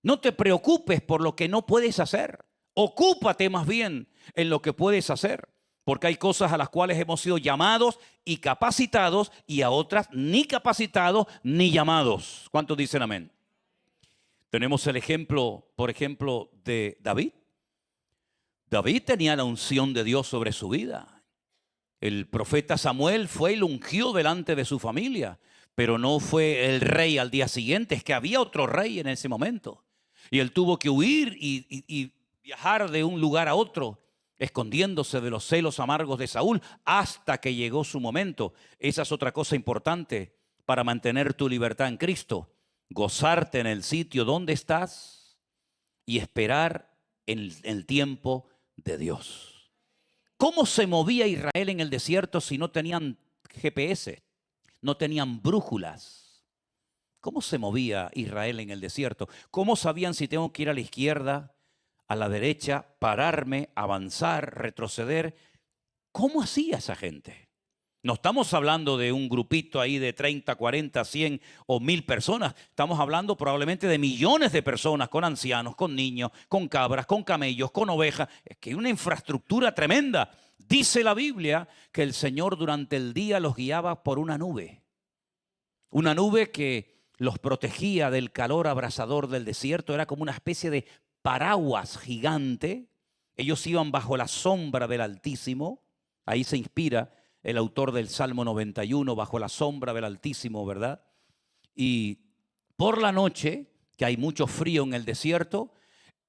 No te preocupes por lo que no puedes hacer, ocúpate más bien en lo que puedes hacer. Porque hay cosas a las cuales hemos sido llamados y capacitados y a otras ni capacitados ni llamados. ¿Cuántos dicen amén? Tenemos el ejemplo, por ejemplo, de David. David tenía la unción de Dios sobre su vida. El profeta Samuel fue y lo ungió delante de su familia, pero no fue el rey al día siguiente, es que había otro rey en ese momento. Y él tuvo que huir y viajar de un lugar a otro, escondiéndose de los celos amargos de Saúl hasta que llegó su momento. Esa es otra cosa importante para mantener tu libertad en Cristo. Gozarte en el sitio donde estás y esperar en el tiempo de Dios. ¿Cómo se movía Israel en el desierto si no tenían GPS? No tenían brújulas. ¿Cómo se movía Israel en el desierto? ¿Cómo sabían si tengo que ir a la izquierda, a la derecha, pararme, avanzar, retroceder? ¿Cómo hacía esa gente? No estamos hablando de un grupito ahí de 30, 40, 100 o 1000 personas. Estamos hablando probablemente de millones de personas, con ancianos, con niños, con cabras, con camellos, con ovejas. Es que hay una infraestructura tremenda. Dice la Biblia que el Señor durante el día los guiaba por una nube. Una nube que los protegía del calor abrasador del desierto. Era como una especie de paraguas gigante. Ellos iban bajo la sombra del Altísimo. Ahí se inspira el autor del Salmo 91, bajo la sombra del Altísimo, ¿verdad? Y por la noche, que hay mucho frío en el desierto,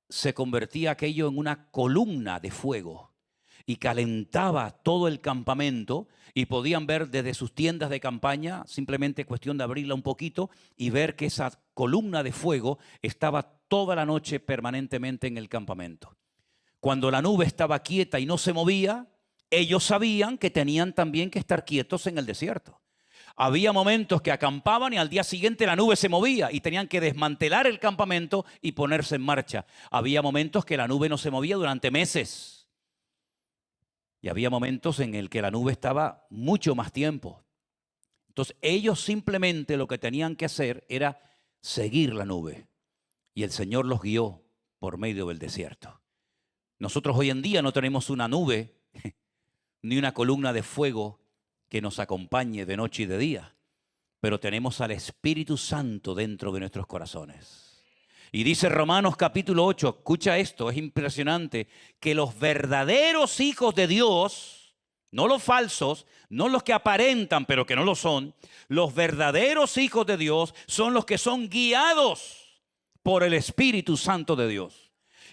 se convertía aquello en una columna de fuego y calentaba todo el campamento y podían ver desde sus tiendas de campaña, simplemente cuestión de abrirla un poquito y ver que esa columna de fuego estaba toda la noche permanentemente en el campamento. Cuando la nube estaba quieta y no se movía, ellos sabían que tenían también que estar quietos en el desierto. Había momentos que acampaban y al día siguiente la nube se movía y tenían que desmantelar el campamento y ponerse en marcha. Había momentos que la nube no se movía durante meses. Y había momentos en el que la nube estaba mucho más tiempo. Entonces ellos simplemente lo que tenían que hacer era seguir la nube. Y el Señor los guió por medio del desierto. Nosotros hoy en día no tenemos una nube ni una columna de fuego que nos acompañe de noche y de día, pero tenemos al Espíritu Santo dentro de nuestros corazones. Y dice Romanos capítulo 8, escucha esto, es impresionante, que los verdaderos hijos de Dios, no los falsos, no los que aparentan pero que no lo son, los verdaderos hijos de Dios son los que son guiados por el Espíritu Santo de Dios.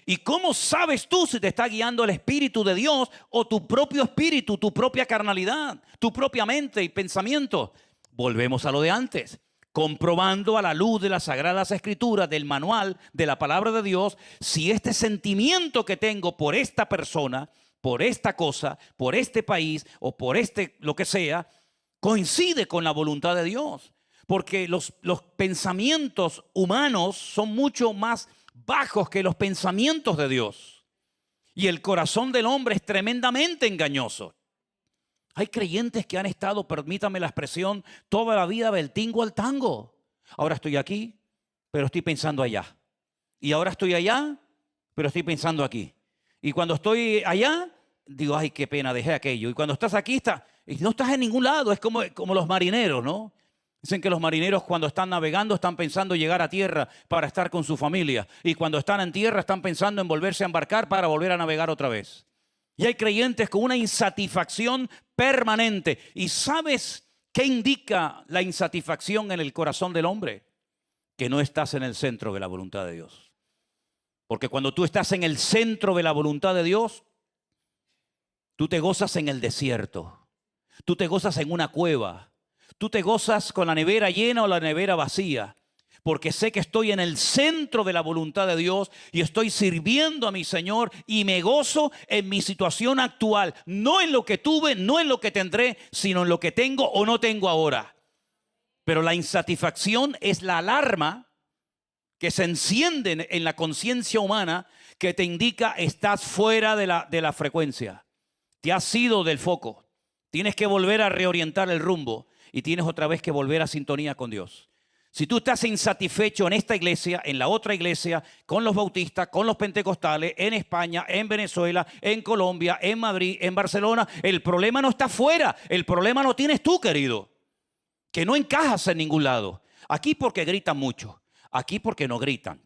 ¿Y cómo sabes tú si te está guiando el Espíritu de Dios o tu propio espíritu, tu propia carnalidad, tu propia mente y pensamiento? Volvemos a lo de antes, comprobando a la luz de las Sagradas Escrituras, del manual, de la palabra de Dios, si este sentimiento que tengo por esta persona, por esta cosa, por este país o por lo que sea, coincide con la voluntad de Dios. Porque los pensamientos humanos son mucho más bajos que los pensamientos de Dios. Y el corazón del hombre es tremendamente engañoso. Hay creyentes que han estado, permítame la expresión, toda la vida del tingo al tango. Ahora estoy aquí, pero estoy pensando allá. Y ahora estoy allá, pero estoy pensando aquí. Y cuando estoy allá, digo, ay, qué pena, dejé aquello. Y cuando estás aquí, y no estás en ningún lado. Es como los marineros, ¿no? Dicen que los marineros cuando están navegando están pensando llegar a tierra para estar con su familia. Y cuando están en tierra están pensando en volverse a embarcar para volver a navegar otra vez. Y hay creyentes con una insatisfacción permanente. ¿Y sabes qué indica la insatisfacción en el corazón del hombre? Que no estás en el centro de la voluntad de Dios. Porque cuando tú estás en el centro de la voluntad de Dios, tú te gozas en el desierto. Tú te gozas en una cueva. Tú te gozas con la nevera llena o la nevera vacía, porque sé que estoy en el centro de la voluntad de Dios y estoy sirviendo a mi Señor y me gozo en mi situación actual, no en lo que tuve, no en lo que tendré, sino en lo que tengo o no tengo ahora. Pero la insatisfacción es la alarma que se enciende en la conciencia humana que te indica estás fuera de la frecuencia, te has ido del foco, tienes que volver a reorientar el rumbo. Y tienes otra vez que volver a sintonía con Dios. Si tú estás insatisfecho en esta iglesia, en la otra iglesia, con los bautistas, con los pentecostales, en España, en Venezuela, en Colombia, en Madrid, en Barcelona, el problema no está afuera, el problema lo tienes tú, querido, que no encajas en ningún lado. Aquí porque gritan mucho, aquí porque no gritan.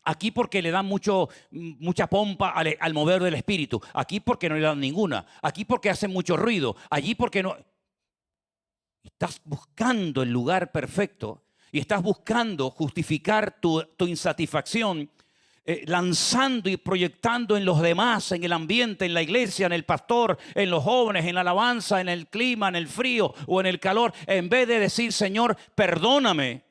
Aquí porque le dan mucha pompa al mover del espíritu. Aquí porque no le dan ninguna. Aquí porque hacen mucho ruido. Allí porque no. Estás buscando el lugar perfecto y estás buscando justificar tu insatisfacción, lanzando y proyectando en los demás, en el ambiente, en la iglesia, en el pastor, en los jóvenes, en la alabanza, en el clima, en el frío o en el calor, en vez de decir, Señor, perdóname,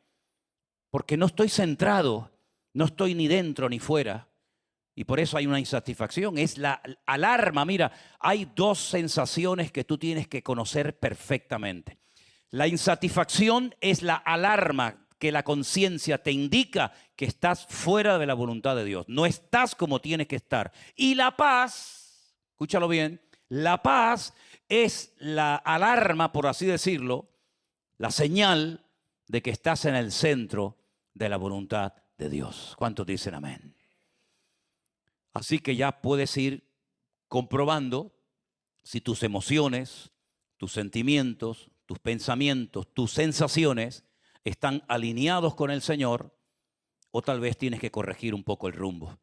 porque no estoy centrado, no estoy ni dentro ni fuera. Y por eso hay una insatisfacción, es la alarma. Mira, hay dos sensaciones que tú tienes que conocer perfectamente. La insatisfacción es la alarma que la conciencia te indica que estás fuera de la voluntad de Dios. No estás como tienes que estar. Y la paz, escúchalo bien, la paz es la alarma, por así decirlo, la señal de que estás en el centro de la voluntad de Dios. ¿Cuántos dicen amén? Así que ya puedes ir comprobando si tus emociones, tus sentimientos, tus pensamientos, tus sensaciones están alineados con el Señor o tal vez tienes que corregir un poco el rumbo.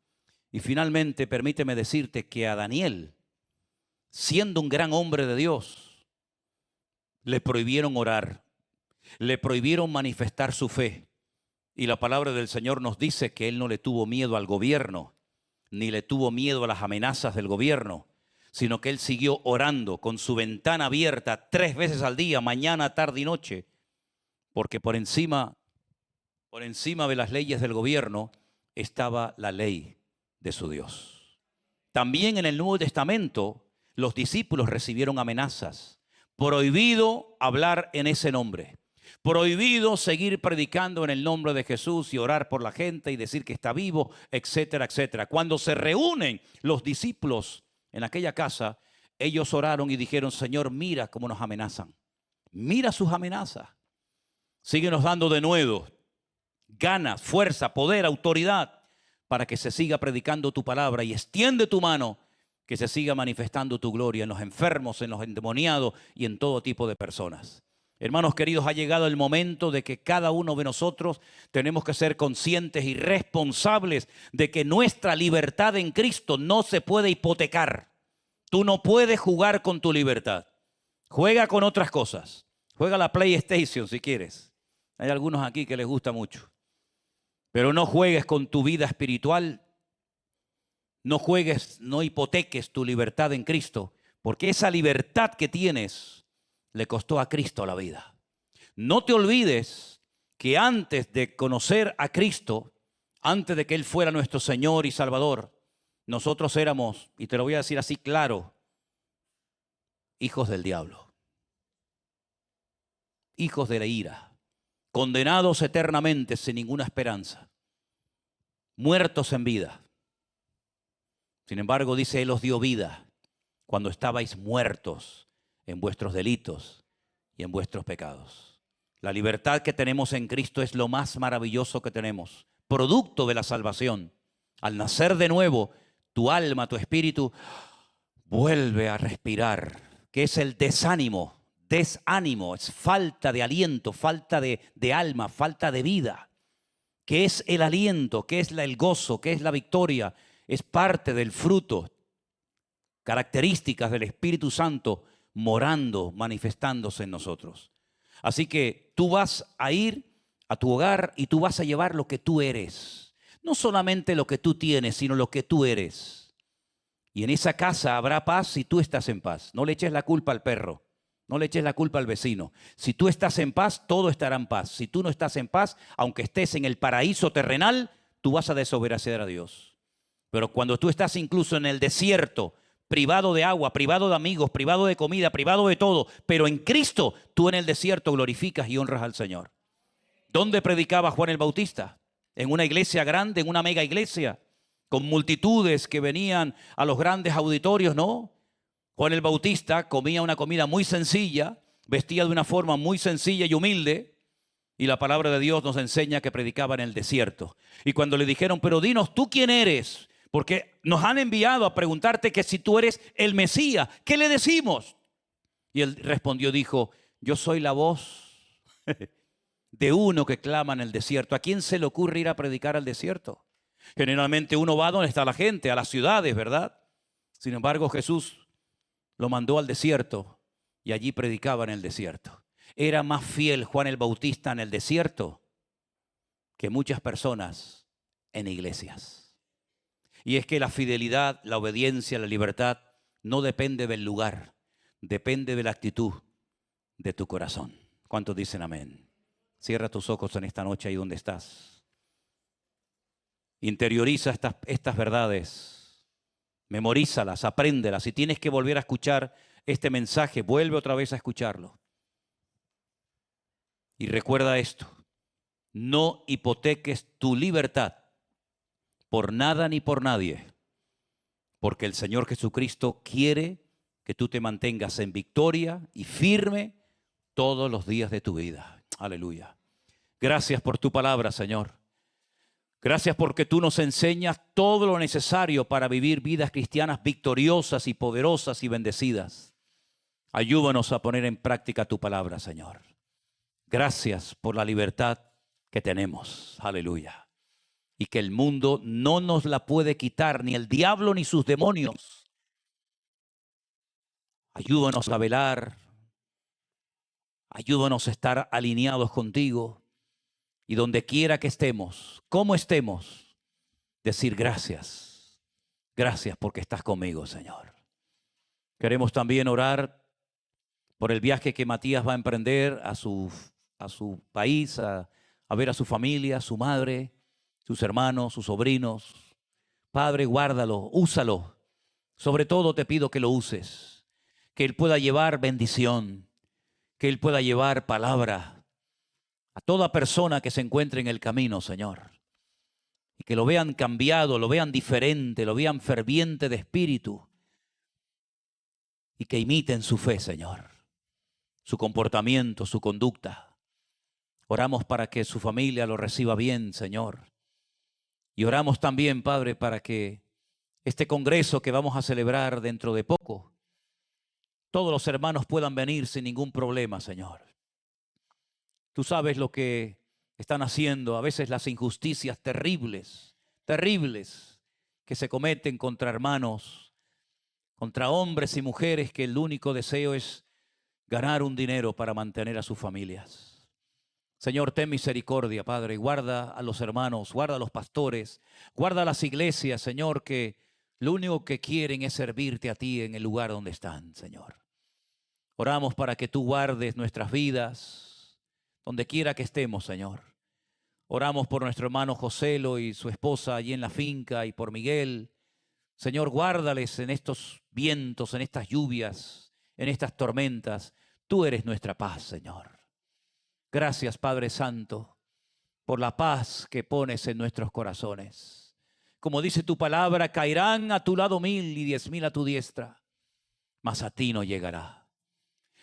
Y finalmente, permíteme decirte que a Daniel, siendo un gran hombre de Dios, le prohibieron orar, le prohibieron manifestar su fe. Y la palabra del Señor nos dice que él no le tuvo miedo al gobierno, ni le tuvo miedo a las amenazas del gobierno, sino que él siguió orando con su ventana abierta 3 veces al día, mañana, tarde y noche, porque por encima de las leyes del gobierno estaba la ley de su Dios. También en el Nuevo Testamento los discípulos recibieron amenazas. Prohibido hablar en ese nombre. Prohibido seguir predicando en el nombre de Jesús y orar por la gente y decir que está vivo, etcétera, etcétera. Cuando se reúnen los discípulos en aquella casa, ellos oraron y dijeron: Señor, mira cómo nos amenazan. Mira sus amenazas. Síguenos dando de nuevo ganas, fuerza, poder, autoridad para que se siga predicando tu palabra, y extiende tu mano que se siga manifestando tu gloria en los enfermos, en los endemoniados y en todo tipo de personas. Hermanos queridos, ha llegado el momento de que cada uno de nosotros tenemos que ser conscientes y responsables de que nuestra libertad en Cristo no se puede hipotecar. Tú no puedes jugar con tu libertad. Juega con otras cosas. Juega la PlayStation si quieres. Hay algunos aquí que les gusta mucho. Pero no juegues con tu vida espiritual. No juegues, no hipoteques tu libertad en Cristo, porque esa libertad que tienes le costó a Cristo la vida. No te olvides que antes de conocer a Cristo, antes de que Él fuera nuestro Señor y Salvador, nosotros éramos, y te lo voy a decir así claro, hijos del diablo, hijos de la ira, condenados eternamente sin ninguna esperanza, muertos en vida. Sin embargo, dice, Él os dio vida cuando estabais muertos en vuestros delitos y en vuestros pecados. La libertad que tenemos en Cristo es lo más maravilloso que tenemos, producto de la salvación. Al nacer de nuevo, tu alma, tu espíritu, vuelve a respirar, que es el desánimo. Desánimo es falta de aliento, falta de alma, falta de vida. ¿Qué es el aliento? ¿Qué es el gozo? ¿Qué es la victoria? Es parte del fruto, características del Espíritu Santo morando, manifestándose en nosotros. Así que tú vas a ir a tu hogar y tú vas a llevar lo que tú eres. No solamente lo que tú tienes, sino lo que tú eres. Y en esa casa habrá paz si tú estás en paz. No le eches la culpa al perro. No le eches la culpa al vecino. Si tú estás en paz, todo estará en paz. Si tú no estás en paz, aunque estés en el paraíso terrenal, tú vas a desobedecer a Dios. Pero cuando tú estás incluso en el desierto, privado de agua, privado de amigos, privado de comida, privado de todo, pero en Cristo, tú en el desierto glorificas y honras al Señor. ¿Dónde predicaba Juan el Bautista? En una iglesia grande, en una mega iglesia, con multitudes que venían a los grandes auditorios, ¿no? Juan el Bautista comía una comida muy sencilla, vestía de una forma muy sencilla y humilde, y la palabra de Dios nos enseña que predicaba en el desierto. Y cuando le dijeron, pero dinos, ¿tú quién eres? Porque nos han enviado a preguntarte que si tú eres el Mesías, ¿qué le decimos? Y él respondió, dijo, yo soy la voz de uno que clama en el desierto. ¿A quién se le ocurre ir a predicar al desierto? Generalmente uno va donde está la gente, a las ciudades, ¿verdad? Sin embargo, Jesús lo mandó al desierto y allí predicaba en el desierto. Era más fiel Juan el Bautista en el desierto que muchas personas en iglesias. Y es que la fidelidad, la obediencia, la libertad no depende del lugar, depende de la actitud de tu corazón. ¿Cuántos dicen amén? Cierra tus ojos en esta noche ahí donde estás. Interioriza estas verdades, memorízalas, apréndelas. Si tienes que volver a escuchar este mensaje, vuelve otra vez a escucharlo. Y recuerda esto, no hipoteques tu libertad por nada ni por nadie, porque el Señor Jesucristo quiere que tú te mantengas en victoria y firme todos los días de tu vida. Aleluya. Gracias por tu palabra, Señor. Gracias porque tú nos enseñas todo lo necesario para vivir vidas cristianas victoriosas y poderosas y bendecidas. Ayúdanos a poner en práctica tu palabra, Señor. Gracias por la libertad que tenemos. Aleluya. Y que el mundo no nos la puede quitar, ni el diablo ni sus demonios. Ayúdanos a velar. Ayúdanos a estar alineados contigo. Y donde quiera que estemos, como estemos, decir gracias. Gracias porque estás conmigo, Señor. Queremos también orar por el viaje que Matías va a emprender a su país, a ver a su familia, a su madre, sus hermanos, sus sobrinos. Padre, guárdalo, úsalo Sobre todo te pido que lo uses, que Él pueda llevar bendición, que Él pueda llevar palabra a toda persona que se encuentre en el camino, Señor. Y que lo vean cambiado, lo vean diferente, lo vean ferviente de espíritu. Y que imiten su fe, Señor, su comportamiento, su conducta. Oramos para que su familia lo reciba bien, Señor. Y oramos también, Padre, para que este congreso que vamos a celebrar dentro de poco, todos los hermanos puedan venir sin ningún problema, Señor. Tú sabes lo que están haciendo, a veces las injusticias terribles, terribles, que se cometen contra hermanos, contra hombres y mujeres que el único deseo es ganar un dinero para mantener a sus familias. Señor, ten misericordia, Padre, guarda a los hermanos, guarda a los pastores, guarda a las iglesias, Señor, que lo único que quieren es servirte a ti en el lugar donde están, Señor. Oramos para que tú guardes nuestras vidas, donde quiera que estemos, Señor. Oramos por nuestro hermano Joselo y su esposa allí en la finca y por Miguel. Señor, guárdales en estos vientos, en estas lluvias, en estas tormentas. Tú eres nuestra paz, Señor. Gracias, Padre Santo, por la paz que pones en nuestros corazones. Como dice tu palabra, caerán a tu lado 1000 y 10.000 a tu diestra, mas a ti no llegará.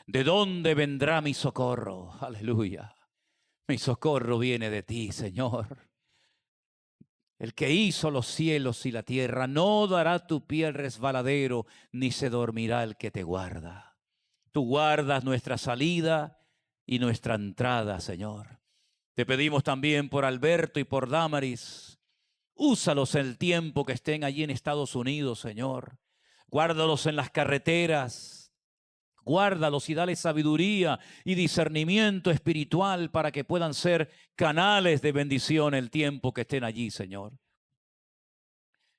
¿De dónde vendrá mi socorro? Aleluya. Mi socorro viene de ti, Señor. El que hizo los cielos y la tierra, no dará tu pie al resbaladero, ni se dormirá el que te guarda. Tú guardas nuestra salida y nuestra entrada, Señor. Te pedimos también por Alberto y por Damaris. Úsalos el tiempo que estén allí en Estados Unidos, Señor. Guárdalos en las carreteras. Guárdalos y dale sabiduría y discernimiento espiritual para que puedan ser canales de bendición el tiempo que estén allí, Señor.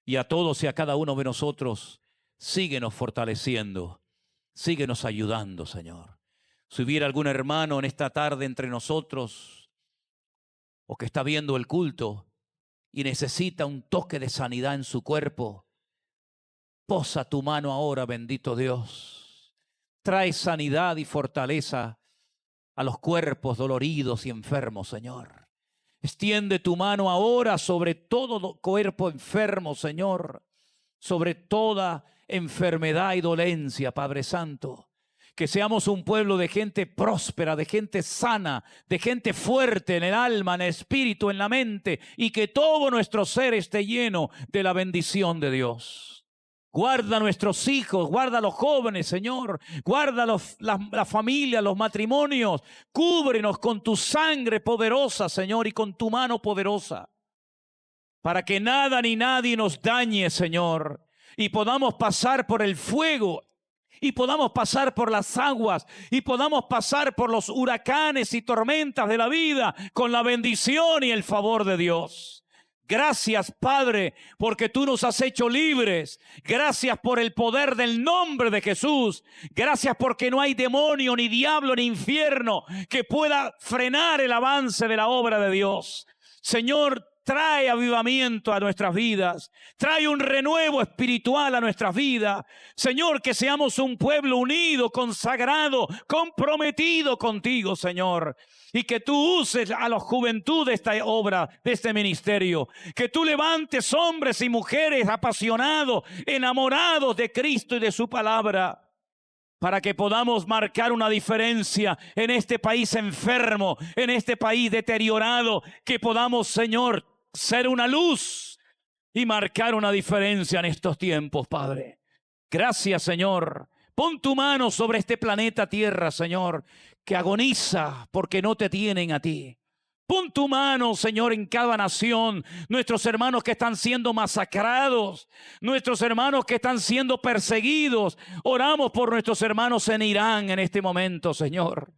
Y a todos y a cada uno de nosotros, síguenos fortaleciendo, síguenos ayudando, Señor. Si hubiera algún hermano en esta tarde entre nosotros o que está viendo el culto y necesita un toque de sanidad en su cuerpo, posa tu mano ahora, bendito Dios. Trae sanidad y fortaleza a los cuerpos doloridos y enfermos, Señor. Extiende tu mano ahora sobre todo cuerpo enfermo, Señor, sobre toda enfermedad y dolencia, Padre Santo. Que seamos un pueblo de gente próspera, de gente sana, de gente fuerte en el alma, en el espíritu, en la mente, y que todo nuestro ser esté lleno de la bendición de Dios. Guarda a nuestros hijos, guarda a los jóvenes, Señor. Guarda la familia, los matrimonios. Cúbrenos con tu sangre poderosa, Señor, y con tu mano poderosa. Para que nada ni nadie nos dañe, Señor. Y podamos pasar por el fuego. Y podamos pasar por las aguas. Y podamos pasar por los huracanes y tormentas de la vida. Con la bendición y el favor de Dios. Gracias, Padre, porque tú nos has hecho libres. Gracias por el poder del nombre de Jesús. Gracias porque no hay demonio, ni diablo, ni infierno que pueda frenar el avance de la obra de Dios. Señor, trae avivamiento a nuestras vidas. Trae un renuevo espiritual a nuestras vidas. Señor, que seamos un pueblo unido, consagrado, comprometido contigo, Señor. Y que tú uses a la juventud de esta obra, de este ministerio. Que tú levantes hombres y mujeres apasionados, enamorados de Cristo y de su palabra. Para que podamos marcar una diferencia en este país enfermo, en este país deteriorado. Que podamos, Señor, ser una luz y marcar una diferencia en estos tiempos, Padre. Gracias, Señor. Pon tu mano sobre este planeta Tierra, Señor, que agoniza porque no te tienen a ti. Pon tu mano, Señor, en cada nación. Nuestros hermanos que están siendo masacrados. Nuestros hermanos que están siendo perseguidos. Oramos por nuestros hermanos en Irán en este momento, Señor.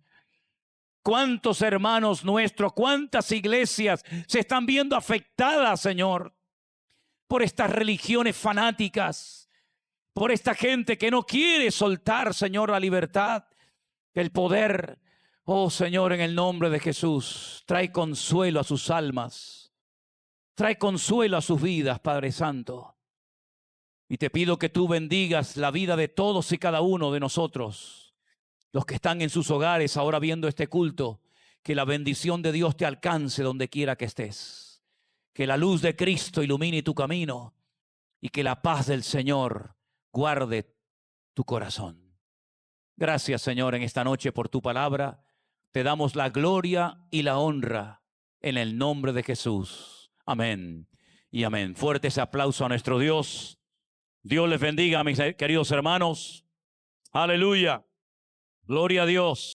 ¿Cuántos hermanos nuestros, cuántas iglesias se están viendo afectadas, Señor, por estas religiones fanáticas? Por esta gente que no quiere soltar, Señor, la libertad, el poder. Oh, Señor, en el nombre de Jesús, trae consuelo a sus almas. Trae consuelo a sus vidas, Padre Santo. Y te pido que tú bendigas la vida de todos y cada uno de nosotros, los que están en sus hogares ahora viendo este culto. Que la bendición de Dios te alcance donde quiera que estés. Que la luz de Cristo ilumine tu camino y que la paz del Señor guarde tu corazón. Gracias, Señor, en esta noche por tu palabra. Te damos la gloria y la honra en el nombre de Jesús. Amén y amén. Fuerte ese aplauso a nuestro Dios. Dios les bendiga, mis queridos hermanos. Aleluya. Gloria a Dios.